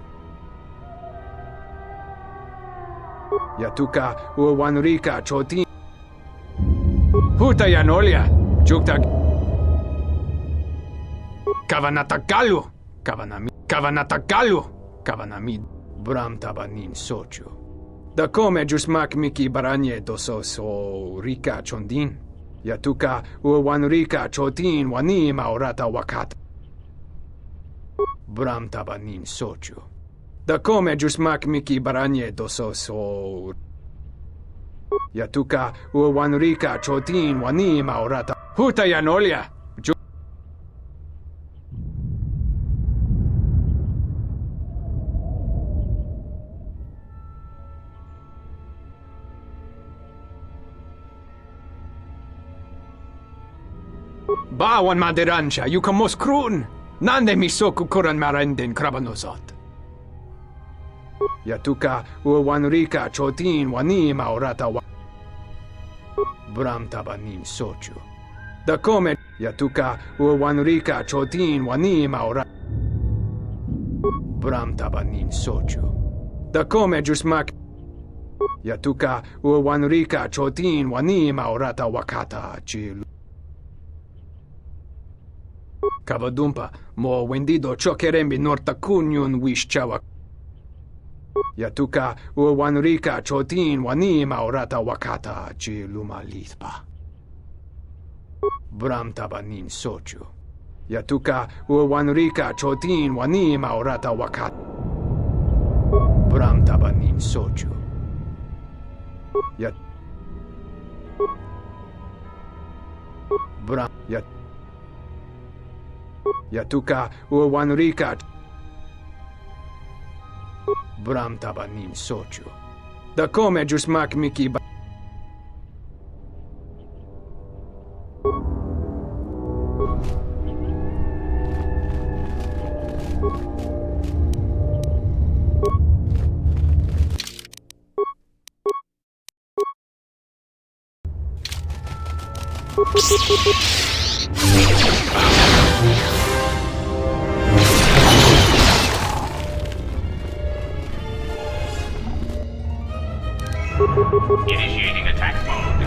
Yatuka uwanurika choti. Huta yanolia, jukta. Kavanatagalu, kavanami, bram tabanin sochu. Da come jusmak miki baranye doso so rika chondin. Yatuka uwanurika chotin wani maurata wakat. Bram tabanin sochu. Da come jusmak miki baranye doso so. Yatuka uwanurika chotin wani maurata. Huta yanolia. Bawan maderansha, yukamos krun. Nande misoku kuran marenden krabanosot. Yatuka uwanurika chotin wani maurata wa. Bram tabanin sochu. Da come Yatuka uwanurika chotin wani maura. Bram tabanin sochu. Da come jusmak. Yatuka uwanurika chotin wani maurata wakata chilu. Kavadumpa, mo wendido chokerembi norta kunyun wish chawa. Yatuka uwanurika chotin wani maurata wakata chiluma lithpa. Bram tabanin sochu. Yatuka uwanurika chotin wani maurata wakata. Bram tabanin sochu. Bram Yatuka uwanurika. Bram tabanin sochu. Da come jusmak miki ba. Initiating attack mode.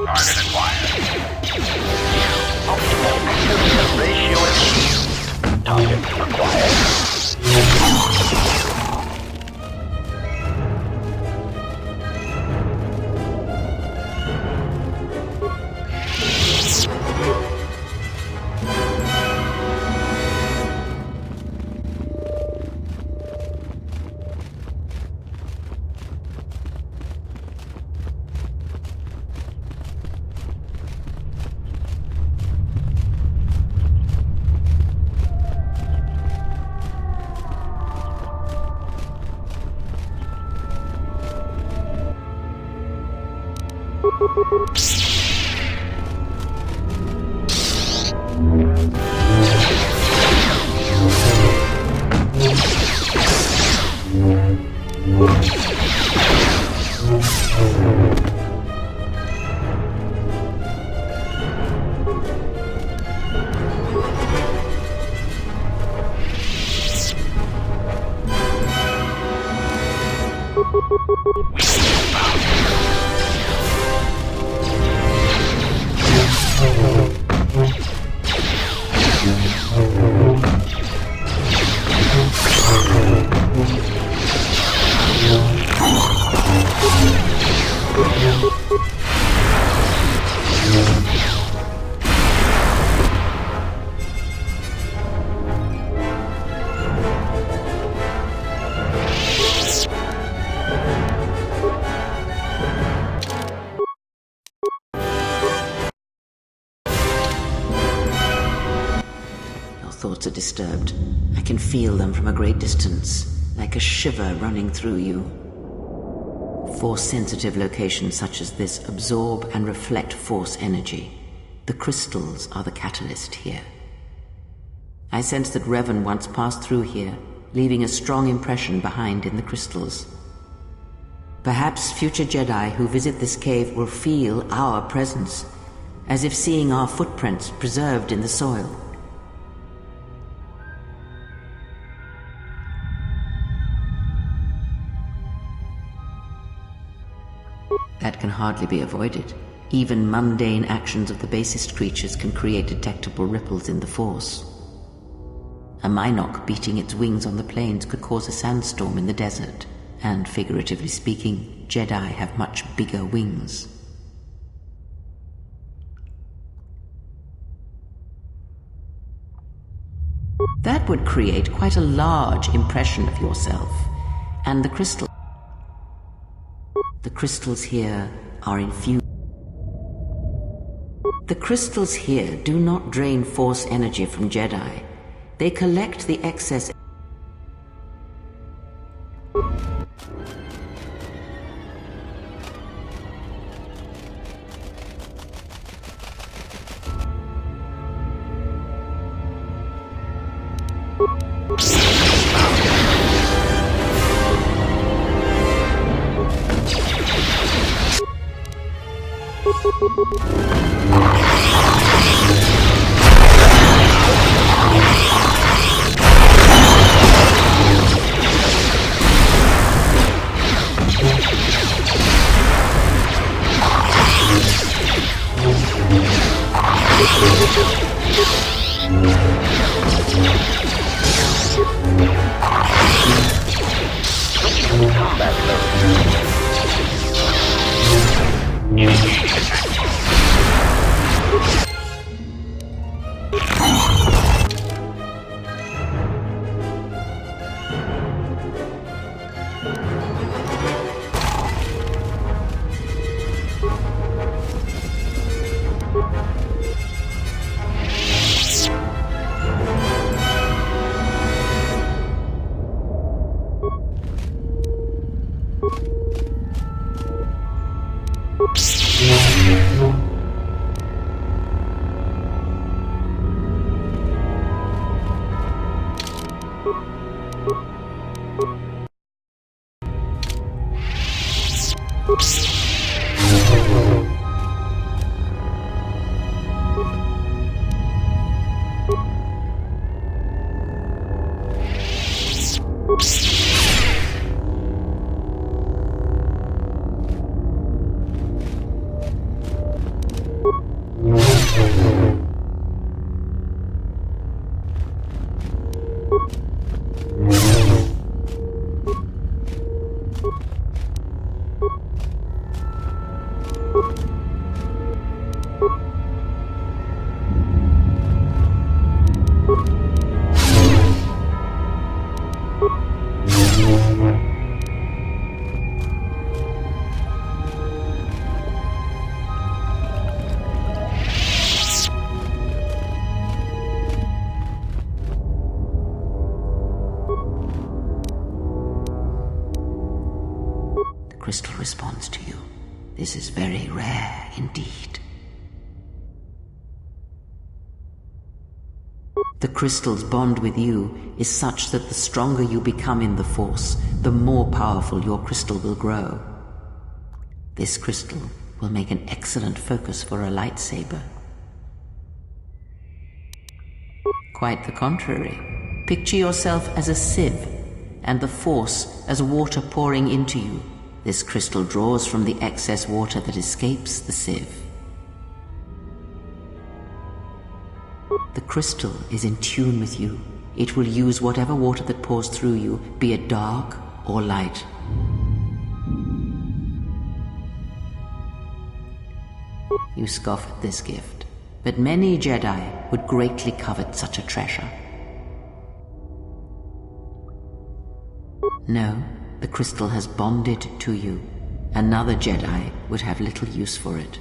Target acquired. Optimal accuracy ratio achieved. Target acquired. Thoughts are disturbed. I can feel them from a great distance, like a shiver running through you. Force-sensitive locations such as this absorb and reflect force energy. The crystals are the catalyst here. I sense that Revan once passed through here, leaving a strong impression behind in the crystals. Perhaps future Jedi who visit this cave will feel our presence, as if seeing our footprints preserved in the soil. That can hardly be avoided. Even mundane actions of the basest creatures can create detectable ripples in the Force. A Minok beating its wings on the plains could cause a sandstorm in the desert, and figuratively speaking, Jedi have much bigger wings. That would create quite a large impression of yourself, and the crystals here are infused. The crystals here do not drain Force energy from Jedi. They collect the excess. Crystal responds to you. This is very rare indeed. The crystal's bond with you is such that the stronger you become in the Force, the more powerful your crystal will grow. This crystal will make an excellent focus for a lightsaber. Quite the contrary. Picture yourself as a sieve, and the Force as water pouring into you. This crystal draws from the excess water that escapes the sieve. The crystal is in tune with you. It will use whatever water that pours through you, be it dark or light. You scoff at this gift, but many Jedi would greatly covet such a treasure. No, the crystal has bonded to you. Another Jedi would have little use for it.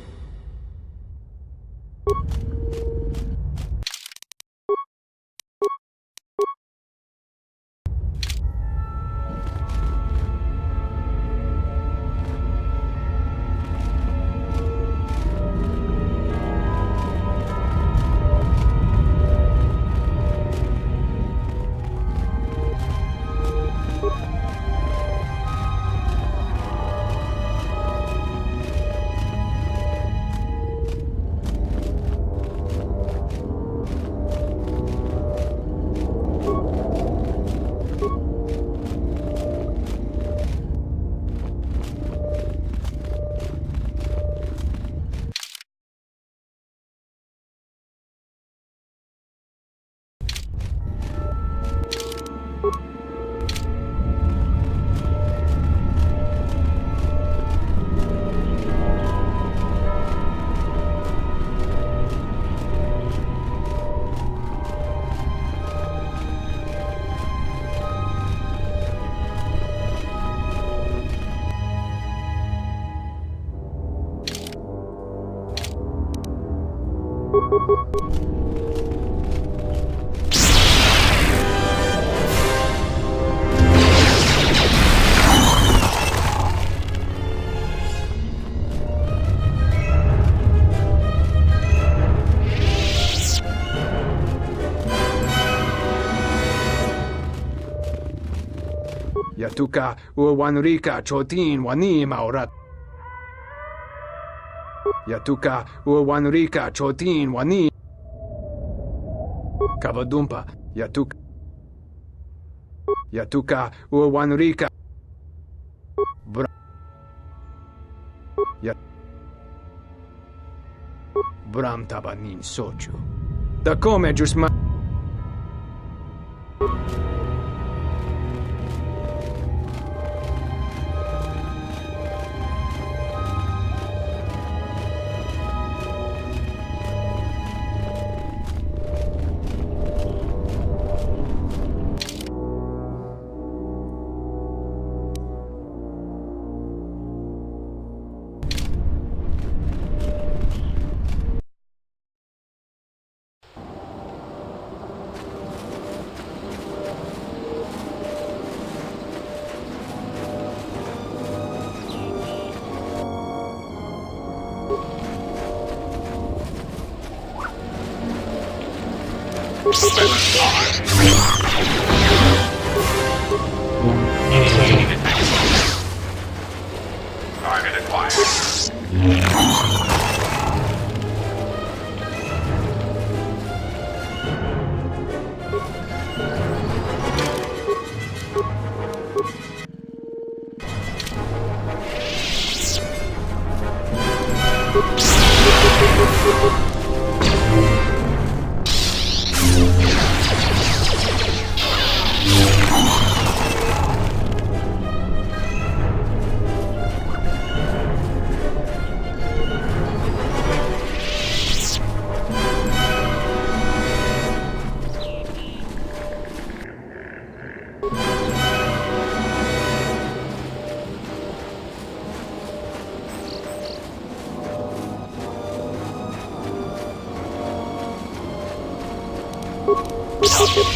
Yatuka Uwanrika Chotin Wani Maurat. Yatuka Uwanrika Chotin Wani Kavadumpa Yatuka Uwanrika Bram Tabanin Soju. Da come giusma Target acquired.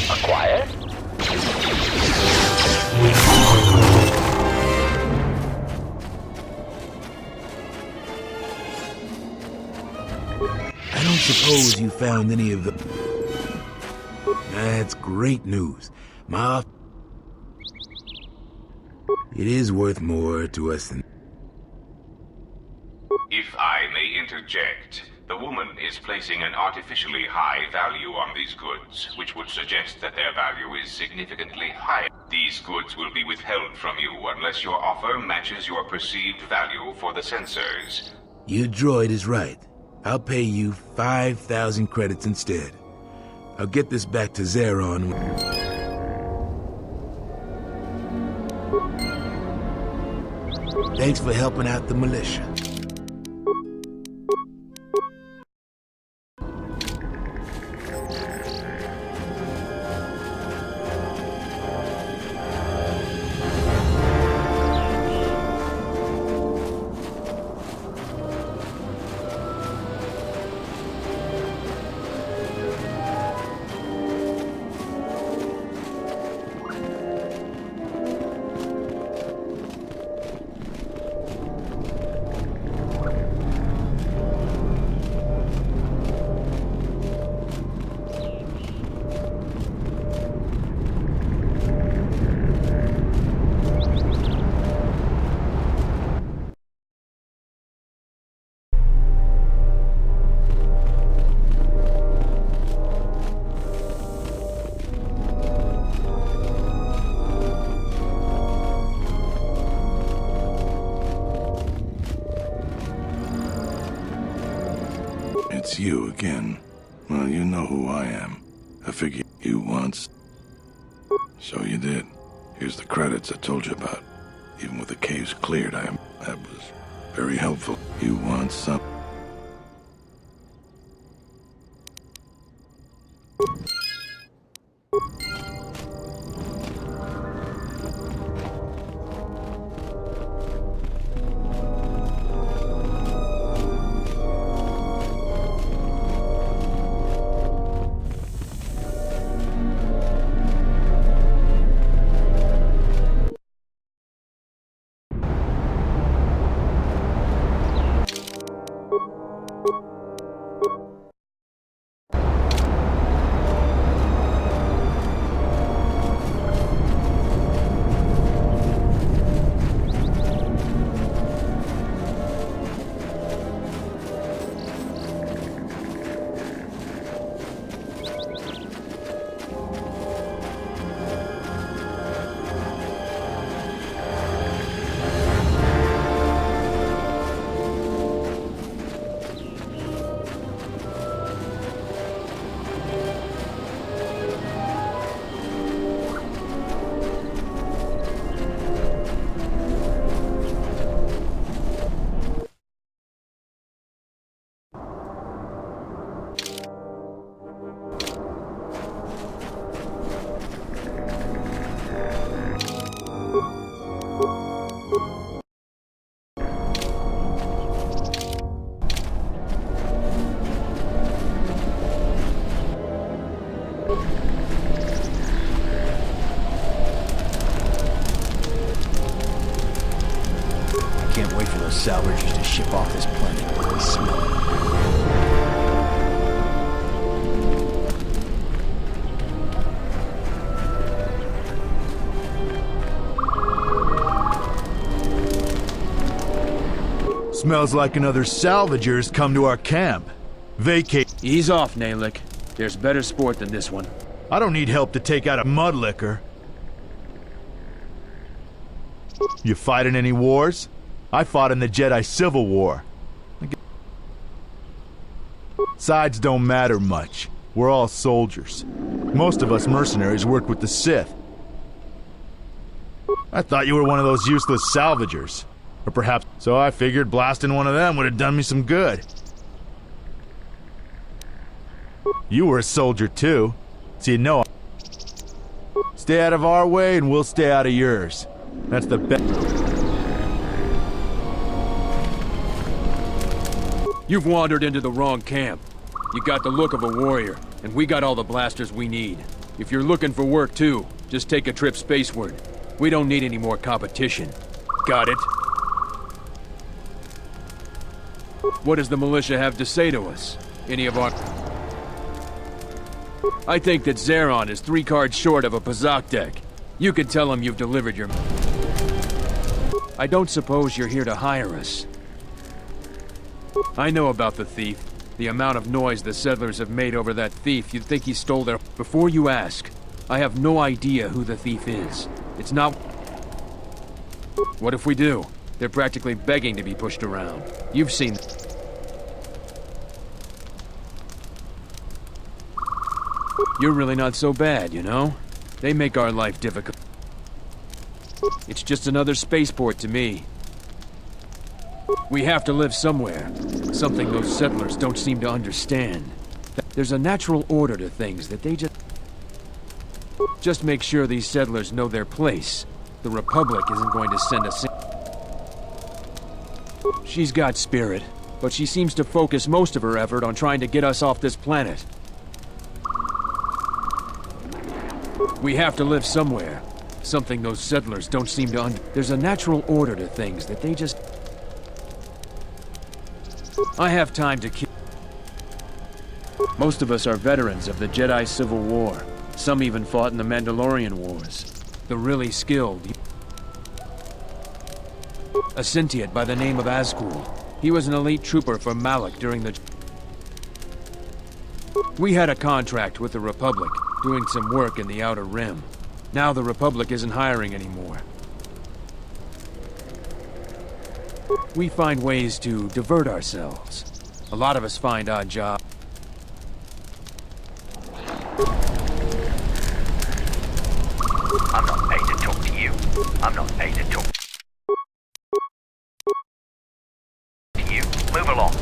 Acquired? suppose you found any of the... That's great news. It is worth more to us than... If I may interject, the woman is placing an artificially high value on these goods, which would suggest that their value is significantly higher. These goods will be withheld from you unless your offer matches your perceived value for the sensors. Your droid is right. I'll pay you 5,000 credits instead. I'll get this back to Zeron. Thanks for helping out the militia. It's you again. Well, you know who I am. I figured you once. So you did. Here's the credits I told you about. Even with the caves cleared, that was very helpful. You want some? Salvagers to ship off this planet. I smell it. Smells like another salvager's come to our camp. Vacate. Ease off, Nalick. There's better sport than this one. I don't need help to take out a mudlicker. You fighting any wars? I fought in the Jedi Civil War. Sides don't matter much. We're all soldiers. Most of us mercenaries worked with the Sith. I thought you were one of those useless salvagers. Or perhaps... So I figured blasting one of them would have done me some good. You were a soldier too. So you know... Stay out of our way and we'll stay out of yours. That's the best... You've wandered into the wrong camp. You got the look of a warrior, and we got all the blasters we need. If you're looking for work too, just take a trip spaceward. We don't need any more competition. Got it? What does the militia have to say to us? any of our... I think that Zeron is 3 cards short of a Pazak. You can tell him you've delivered your... I don't suppose you're here to hire us. I know about the thief. The amount of noise the settlers have made over that thief, you'd think he stole their... Before you ask, I have no idea who the thief is. It's not... What if we do? They're practically begging to be pushed around. You've seen... You're really not so bad, you know? They make our life difficult. It's just another spaceport to me. We have to live somewhere. Something those settlers don't seem to understand. There's a natural order to things that they just make sure these settlers know their place. The Republic isn't going to send us... She's got spirit, but she seems to focus most of her effort on trying to get us off this planet. We have to live somewhere. Something those settlers don't seem to There's a natural order to things that they just... I have time to kill... Most of us are veterans of the Jedi Civil War. Some even fought in the Mandalorian Wars. The really skilled... A sentient by the name of Azkul. He was an elite trooper for Malak during the... We had a contract with the Republic, doing some work in the Outer Rim. Now the Republic isn't hiring anymore. We find ways to divert ourselves. A lot of us find odd jobs. I'm not paid to talk to you. I'm not paid to talk to you. Move along.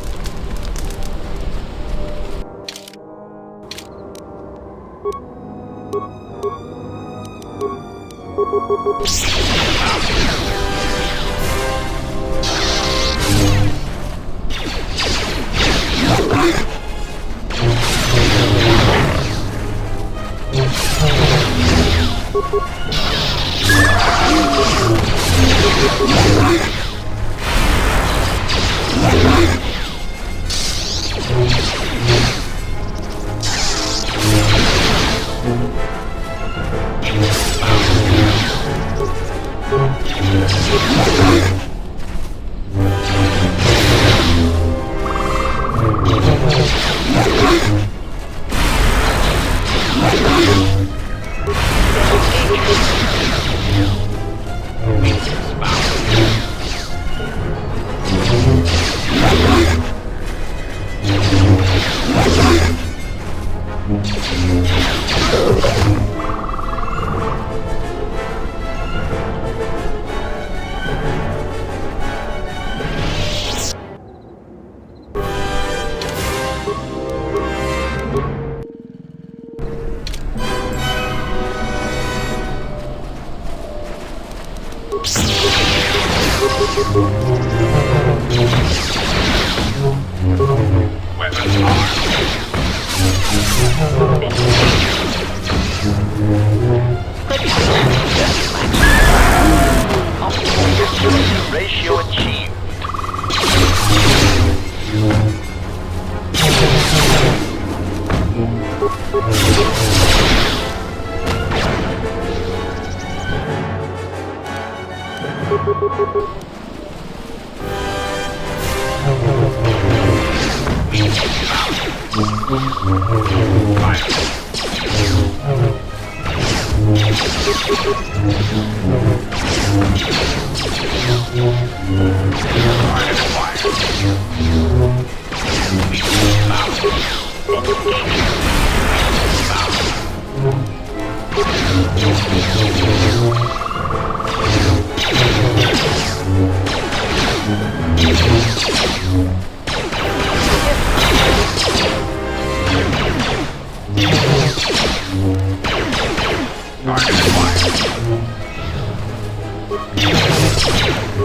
Ratio achieved.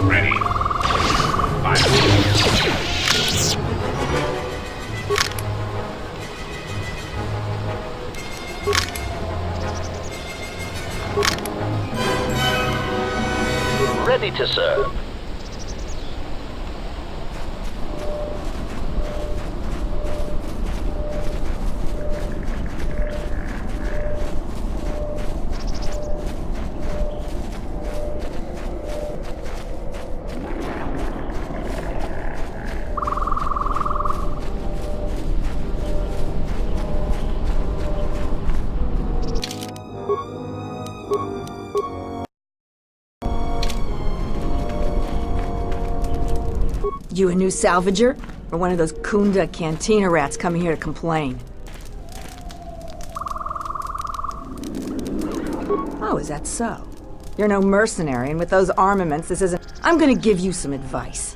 Ready. Ready to serve. You a new salvager? Or one of those Kunda cantina rats coming here to complain? Oh, is that so? You're no mercenary, and with those armaments, this isn't... I'm gonna give you some advice.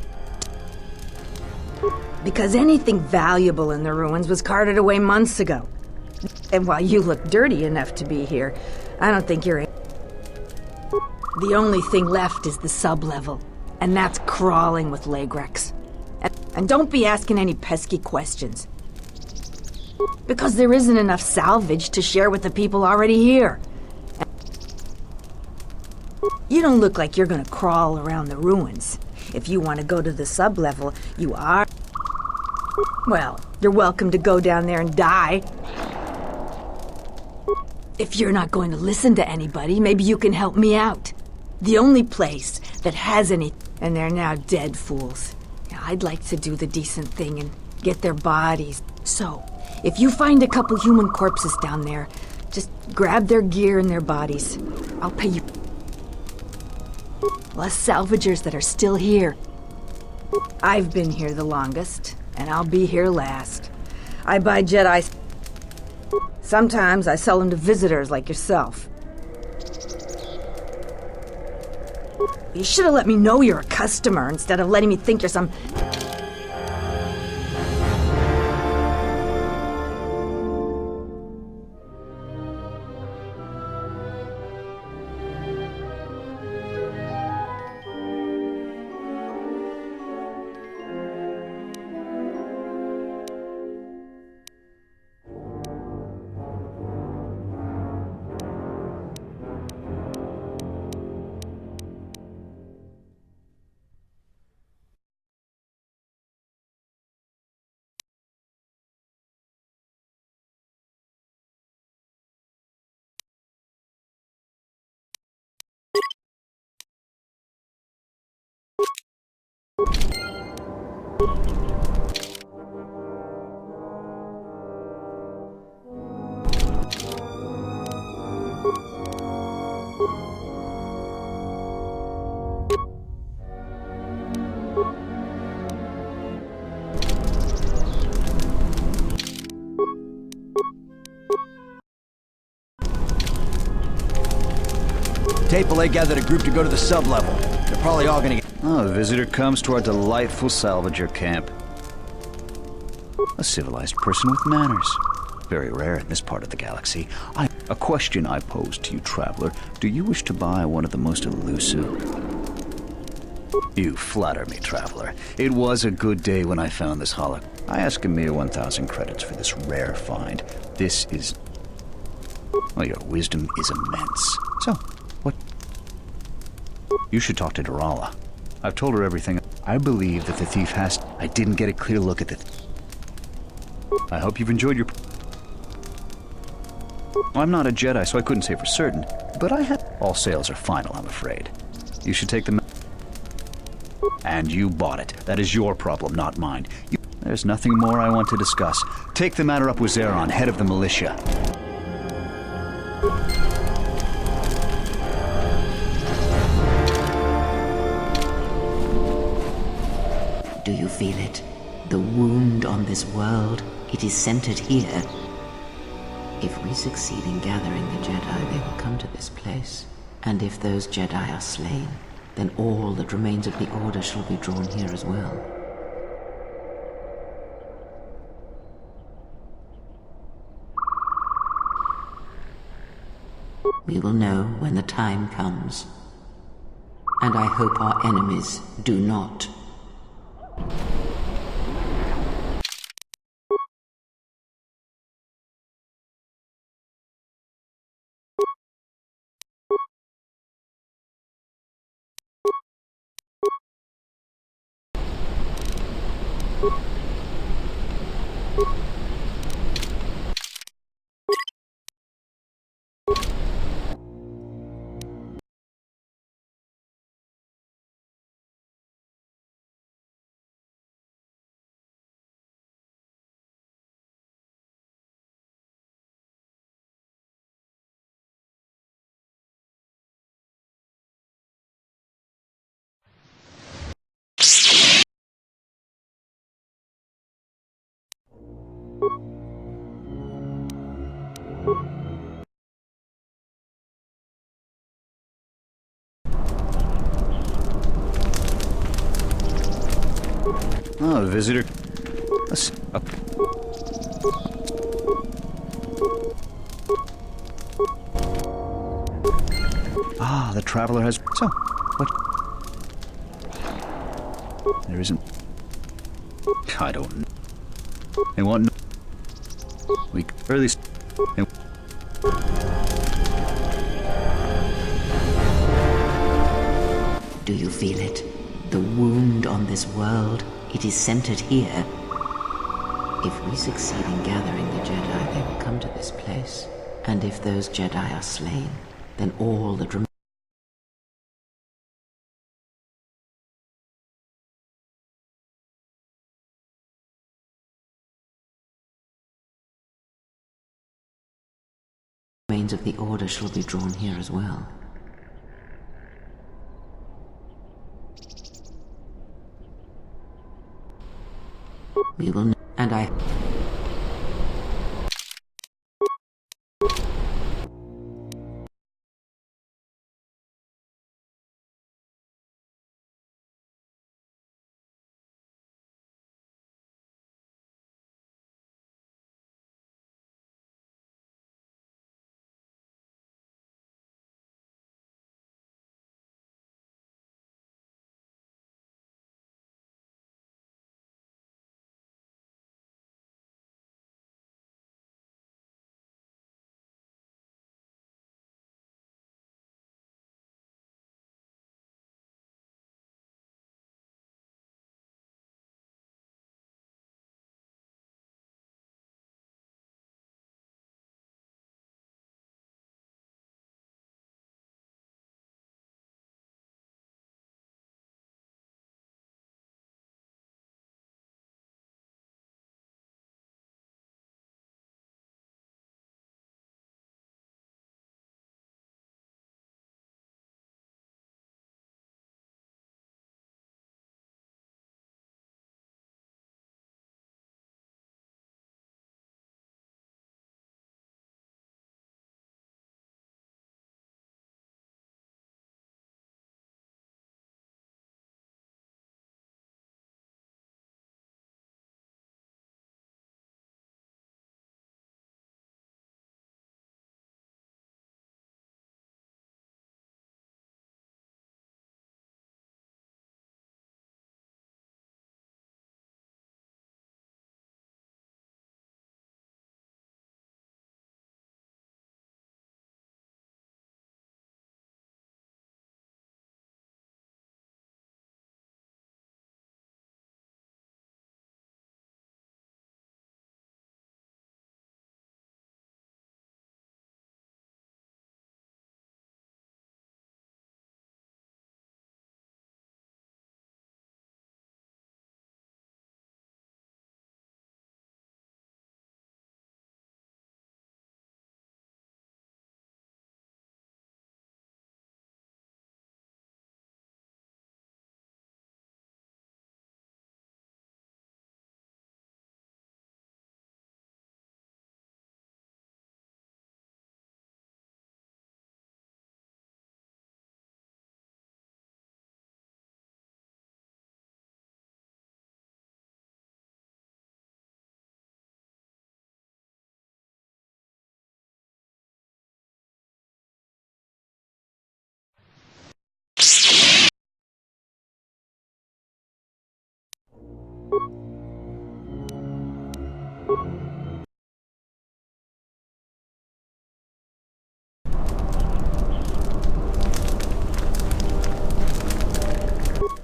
Because anything valuable in the ruins was carted away months ago. And while you look dirty enough to be here, I don't think you're... The only thing left is the sub-level, and that's crawling with Legrex. And don't be asking any pesky questions. Because there isn't enough salvage to share with the people already here. You don't look like you're gonna crawl around the ruins. If you want to go to the sub-level, you are... Well, you're welcome to go down there and die. If you're not going to listen to anybody, maybe you can help me out. The only place that has any... And they're now dead fools. I'd like to do the decent thing and get their bodies. So, if you find a couple human corpses down there, just grab their gear and their bodies. I'll pay you. Us salvagers that are still here. I've been here the longest, and I'll be here last. I buy Jedi's. Sometimes I sell them to visitors like yourself. You should have let me know you're a customer instead of letting me think you're some... Tapele gathered a group to go to the sub-level. They're probably all gonna get... Oh, a visitor comes to our delightful salvager camp. A civilized person with manners. Very rare in this part of the galaxy. A question I pose to you, traveler. Do you wish to buy one of the most elusive... You flatter me, traveler. It was a good day when I found this holoc. I ask a mere 1,000 credits for this rare find. This is... Well, your wisdom is immense. So, what... You should talk to Durala. I've told her everything. I believe that the thief has... I didn't get a clear look at the... I hope you've enjoyed your... I'm not a Jedi, so I couldn't say for certain, but I had... All sales are final, I'm afraid. You should take them... And you bought it. That is your problem, not mine. There's nothing more I want to discuss. Take the matter up with Zeron, head of the militia. Do you feel it? The wound on this world, it is centered here. If we succeed in gathering the Jedi, they will come to this place. And if those Jedi are slain, then all that remains of the Order shall be drawn here as well. We will know when the time comes. And I hope our enemies do not. Oh, a visitor. Ah, the traveler has... So, what? There isn't... I don't know. They want... We... Or at least... Do you feel it? The wound on this world, it is centered here. If we succeed in gathering the Jedi, they will come to this place. And if those Jedi are slain, then all that remains... of the Order shall be drawn here as well. We will... And I...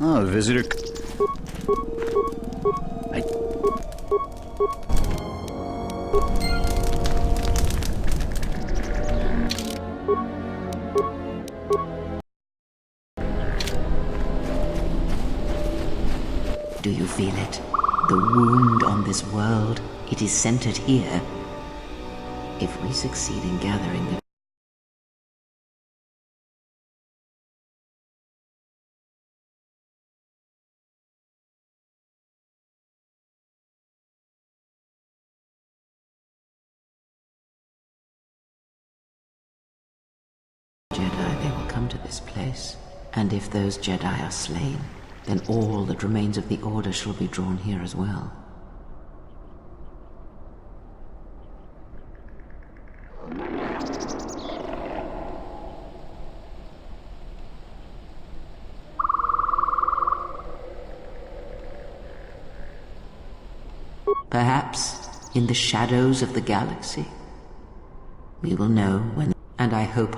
Oh, a visitor... Do you feel it? The wound on this world, it is centered here. If we succeed in gathering the... Jedi, they will come to this place. And if those Jedi are slain, then all that remains of the Order shall be drawn here as well. Perhaps in the shadows of the galaxy, we will know when, and I hope.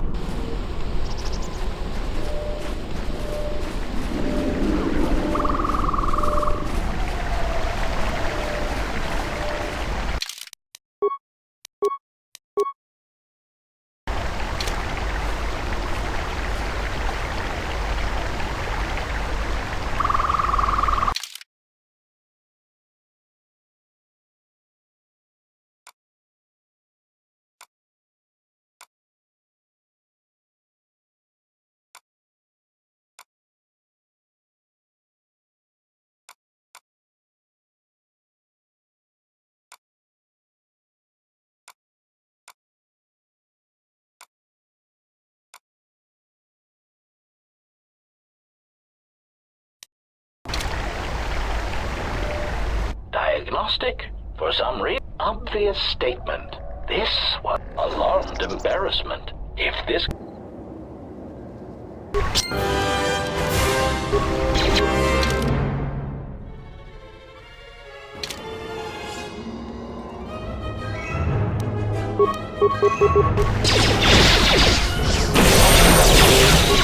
Diagnostic? For some reason, obvious statement. This was alarmed embarrassment. If this...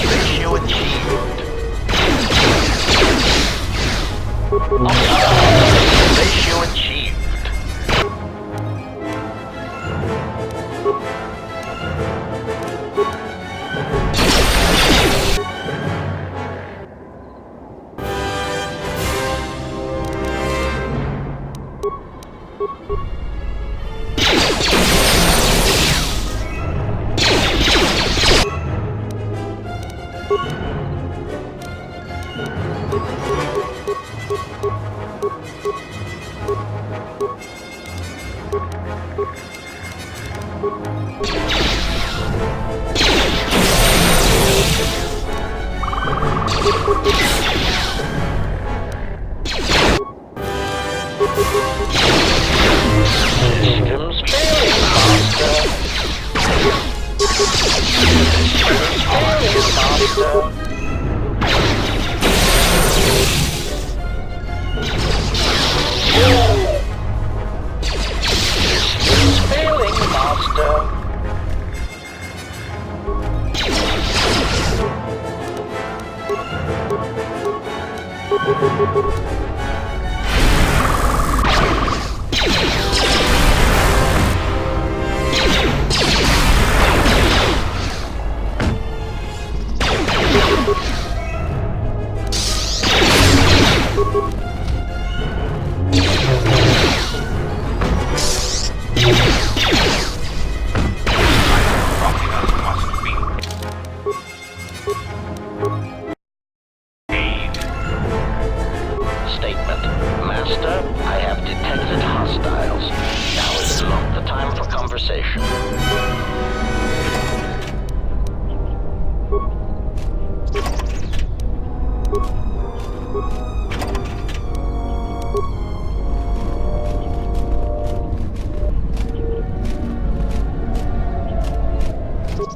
Ratio achieved. Ratio achieved. Systems failing, Master. Systems failing, Master. Systems failing, Master. Statement. Master, I have detected hostiles. Now is not the time for conversation.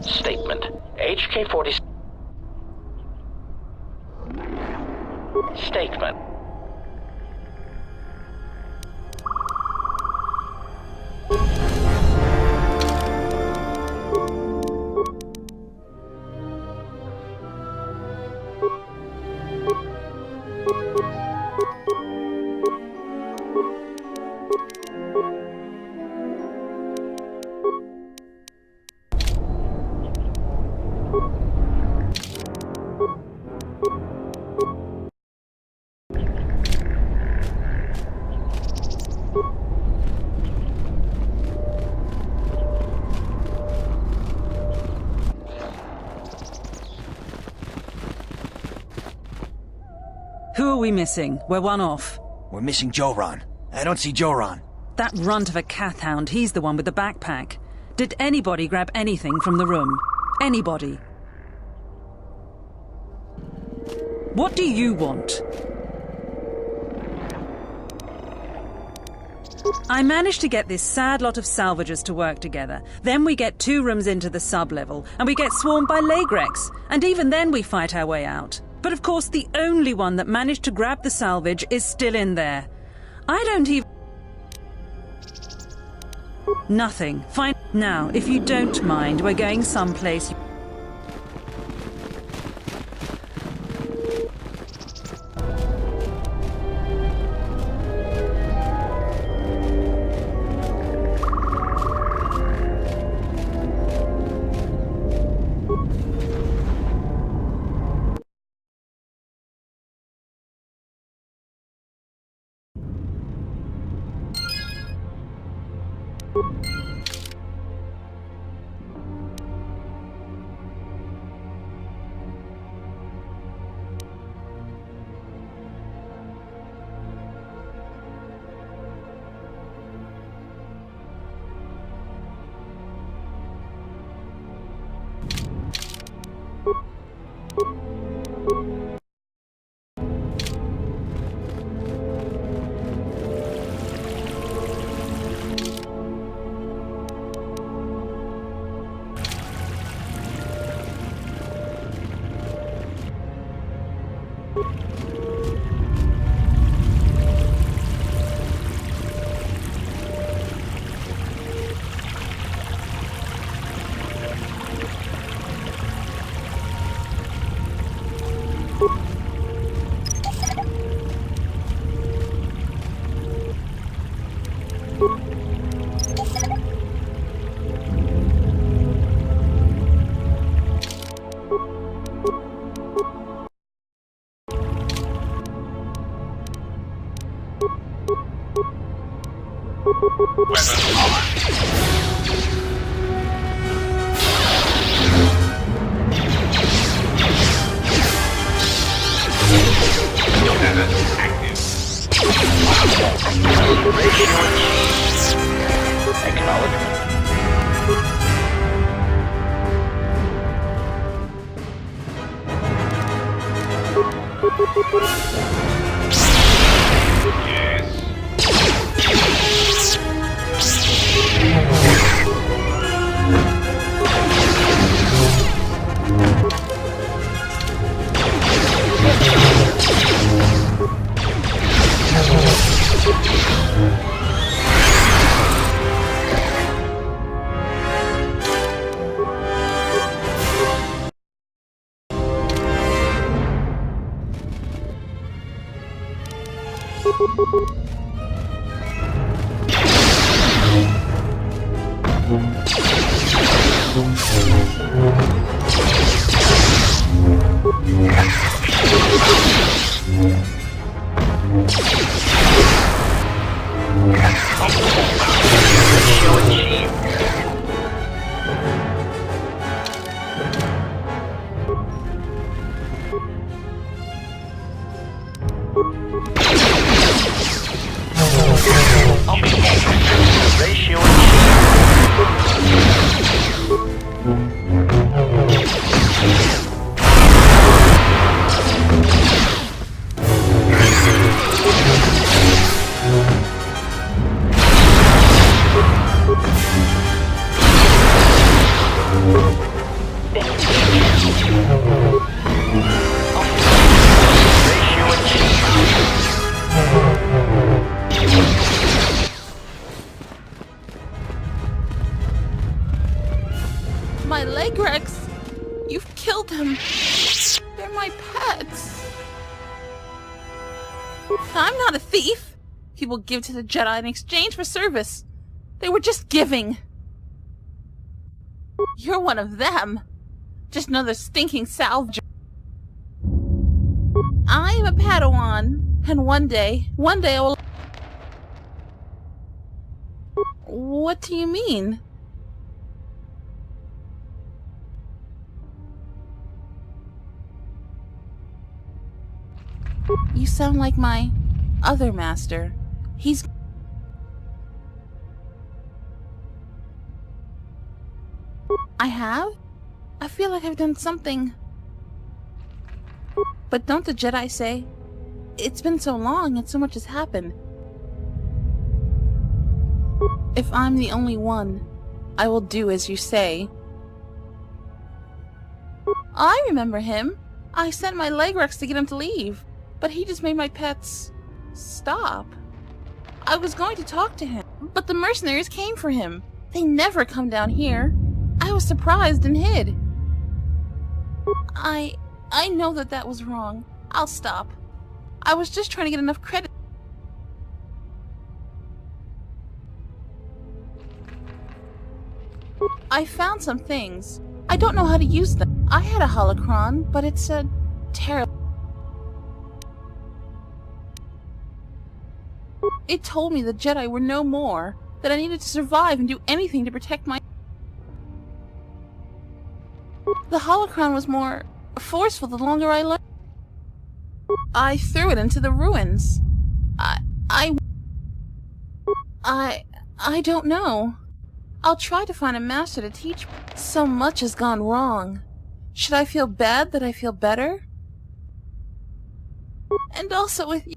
Statement. HK-47. Statement. Who are we missing? We're one off. We're missing Joran. I don't see Joran. That runt of a Cathhound, he's the one with the backpack. Did anybody grab anything from the room? Anybody? What do you want? I managed to get this sad lot of salvagers to work together. Then we get 2 rooms into the sub-level, and we get swarmed by Lagrex. And even then we fight our way out. But of course, the only one that managed to grab the salvage is still in there. I don't even... Nothing. Fine. Now, if you don't mind, we're going someplace... My Lagrex! You've killed them! They're my pets! I'm not a thief! People give to the Jedi in exchange for service. They were just giving. You're one of them. Just another stinking salvager. I am a Padawan, and one day I will... What do you mean? You sound like my other master. He's... I have? I feel like I've done something But don't the Jedi say, it's been so long and so much has happened. If I'm the only one, I will do as you say. I remember him. I sent my Legrex to get him to leave, but he just made my pets stop. I was going to talk to him, but the mercenaries came for him. They never come down here. I was surprised and hid. I know that was wrong. I'll stop. I was just trying to get enough credit. I found some things. I don't know how to use them. I had a holocron, but it's a terrible. It told me the Jedi were no more, that I needed to survive and do anything to protect my... The holocron was more forceful the longer I learned. I threw it into the ruins. I don't know. I'll try to find a master to teach me. So much has gone wrong. Should I feel bad that I feel better? And also with you.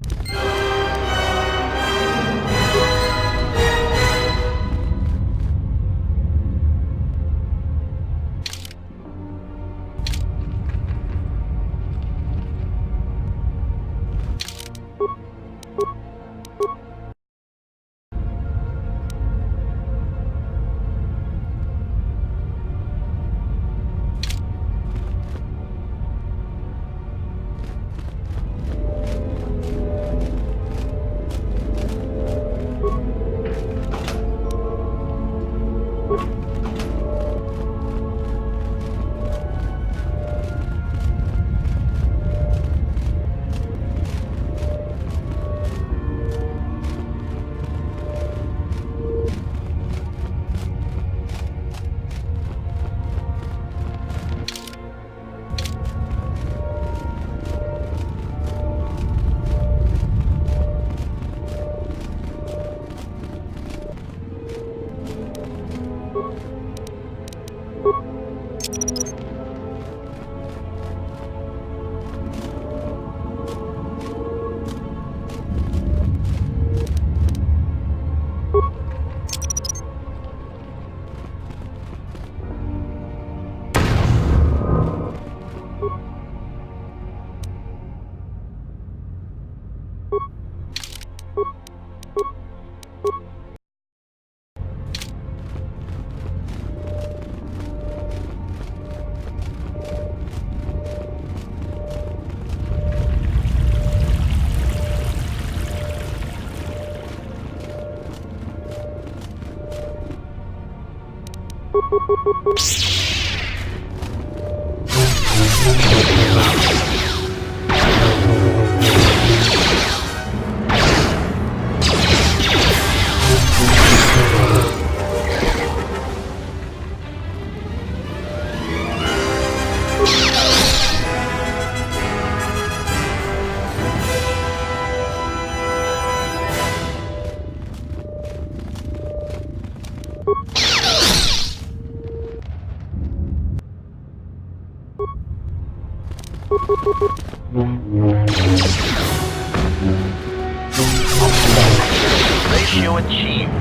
Ratio achieved.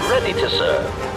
Ready to serve.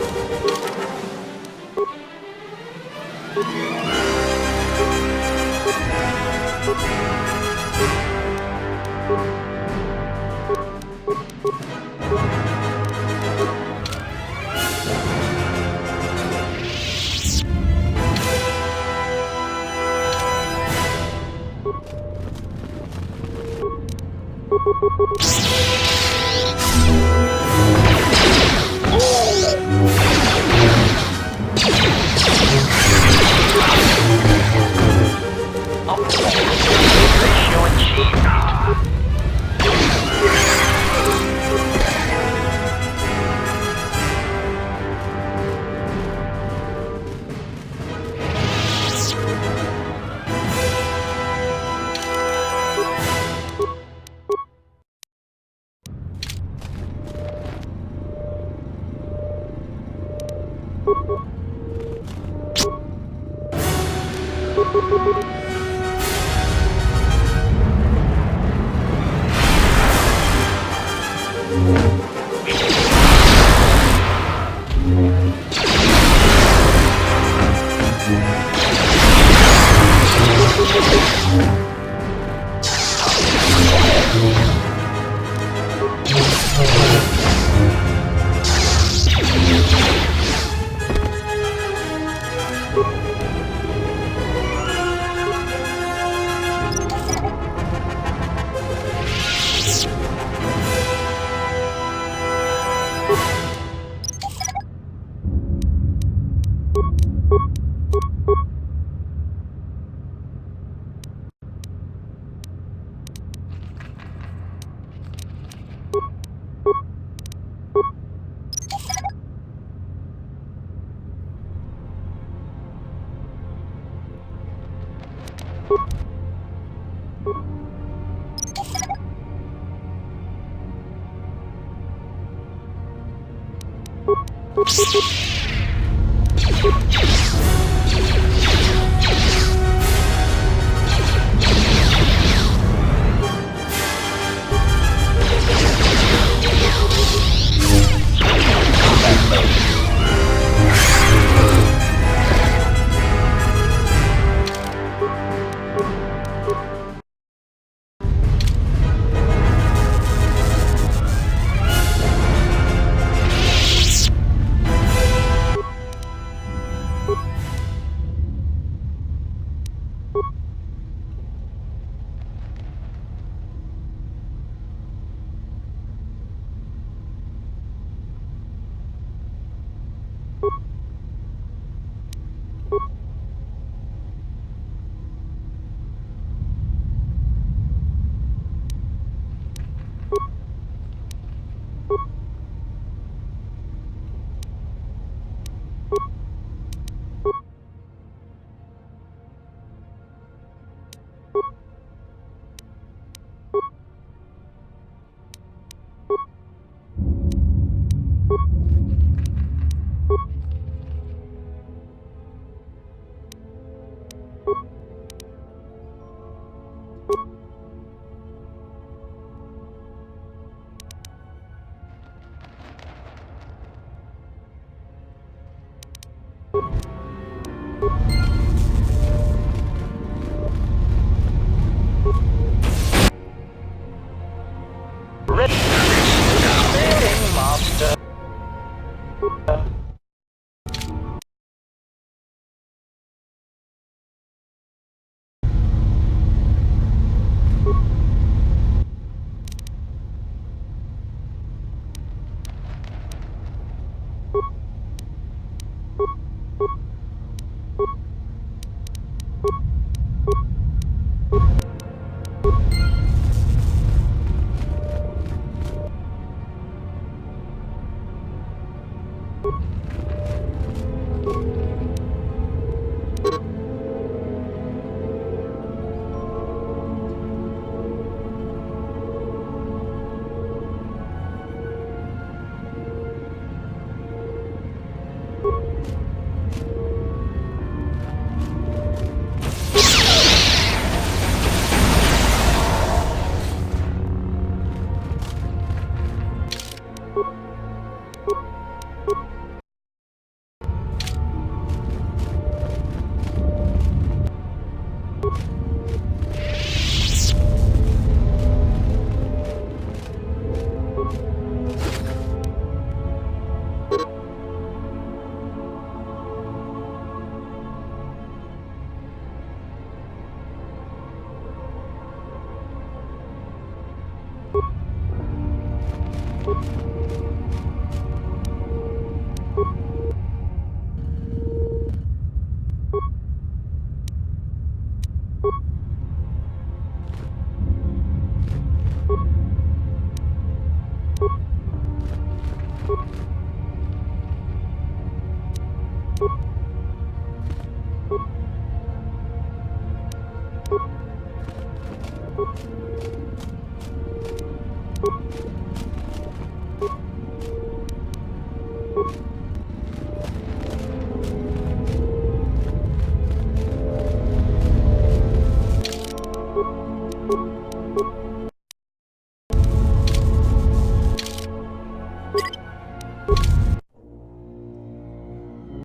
you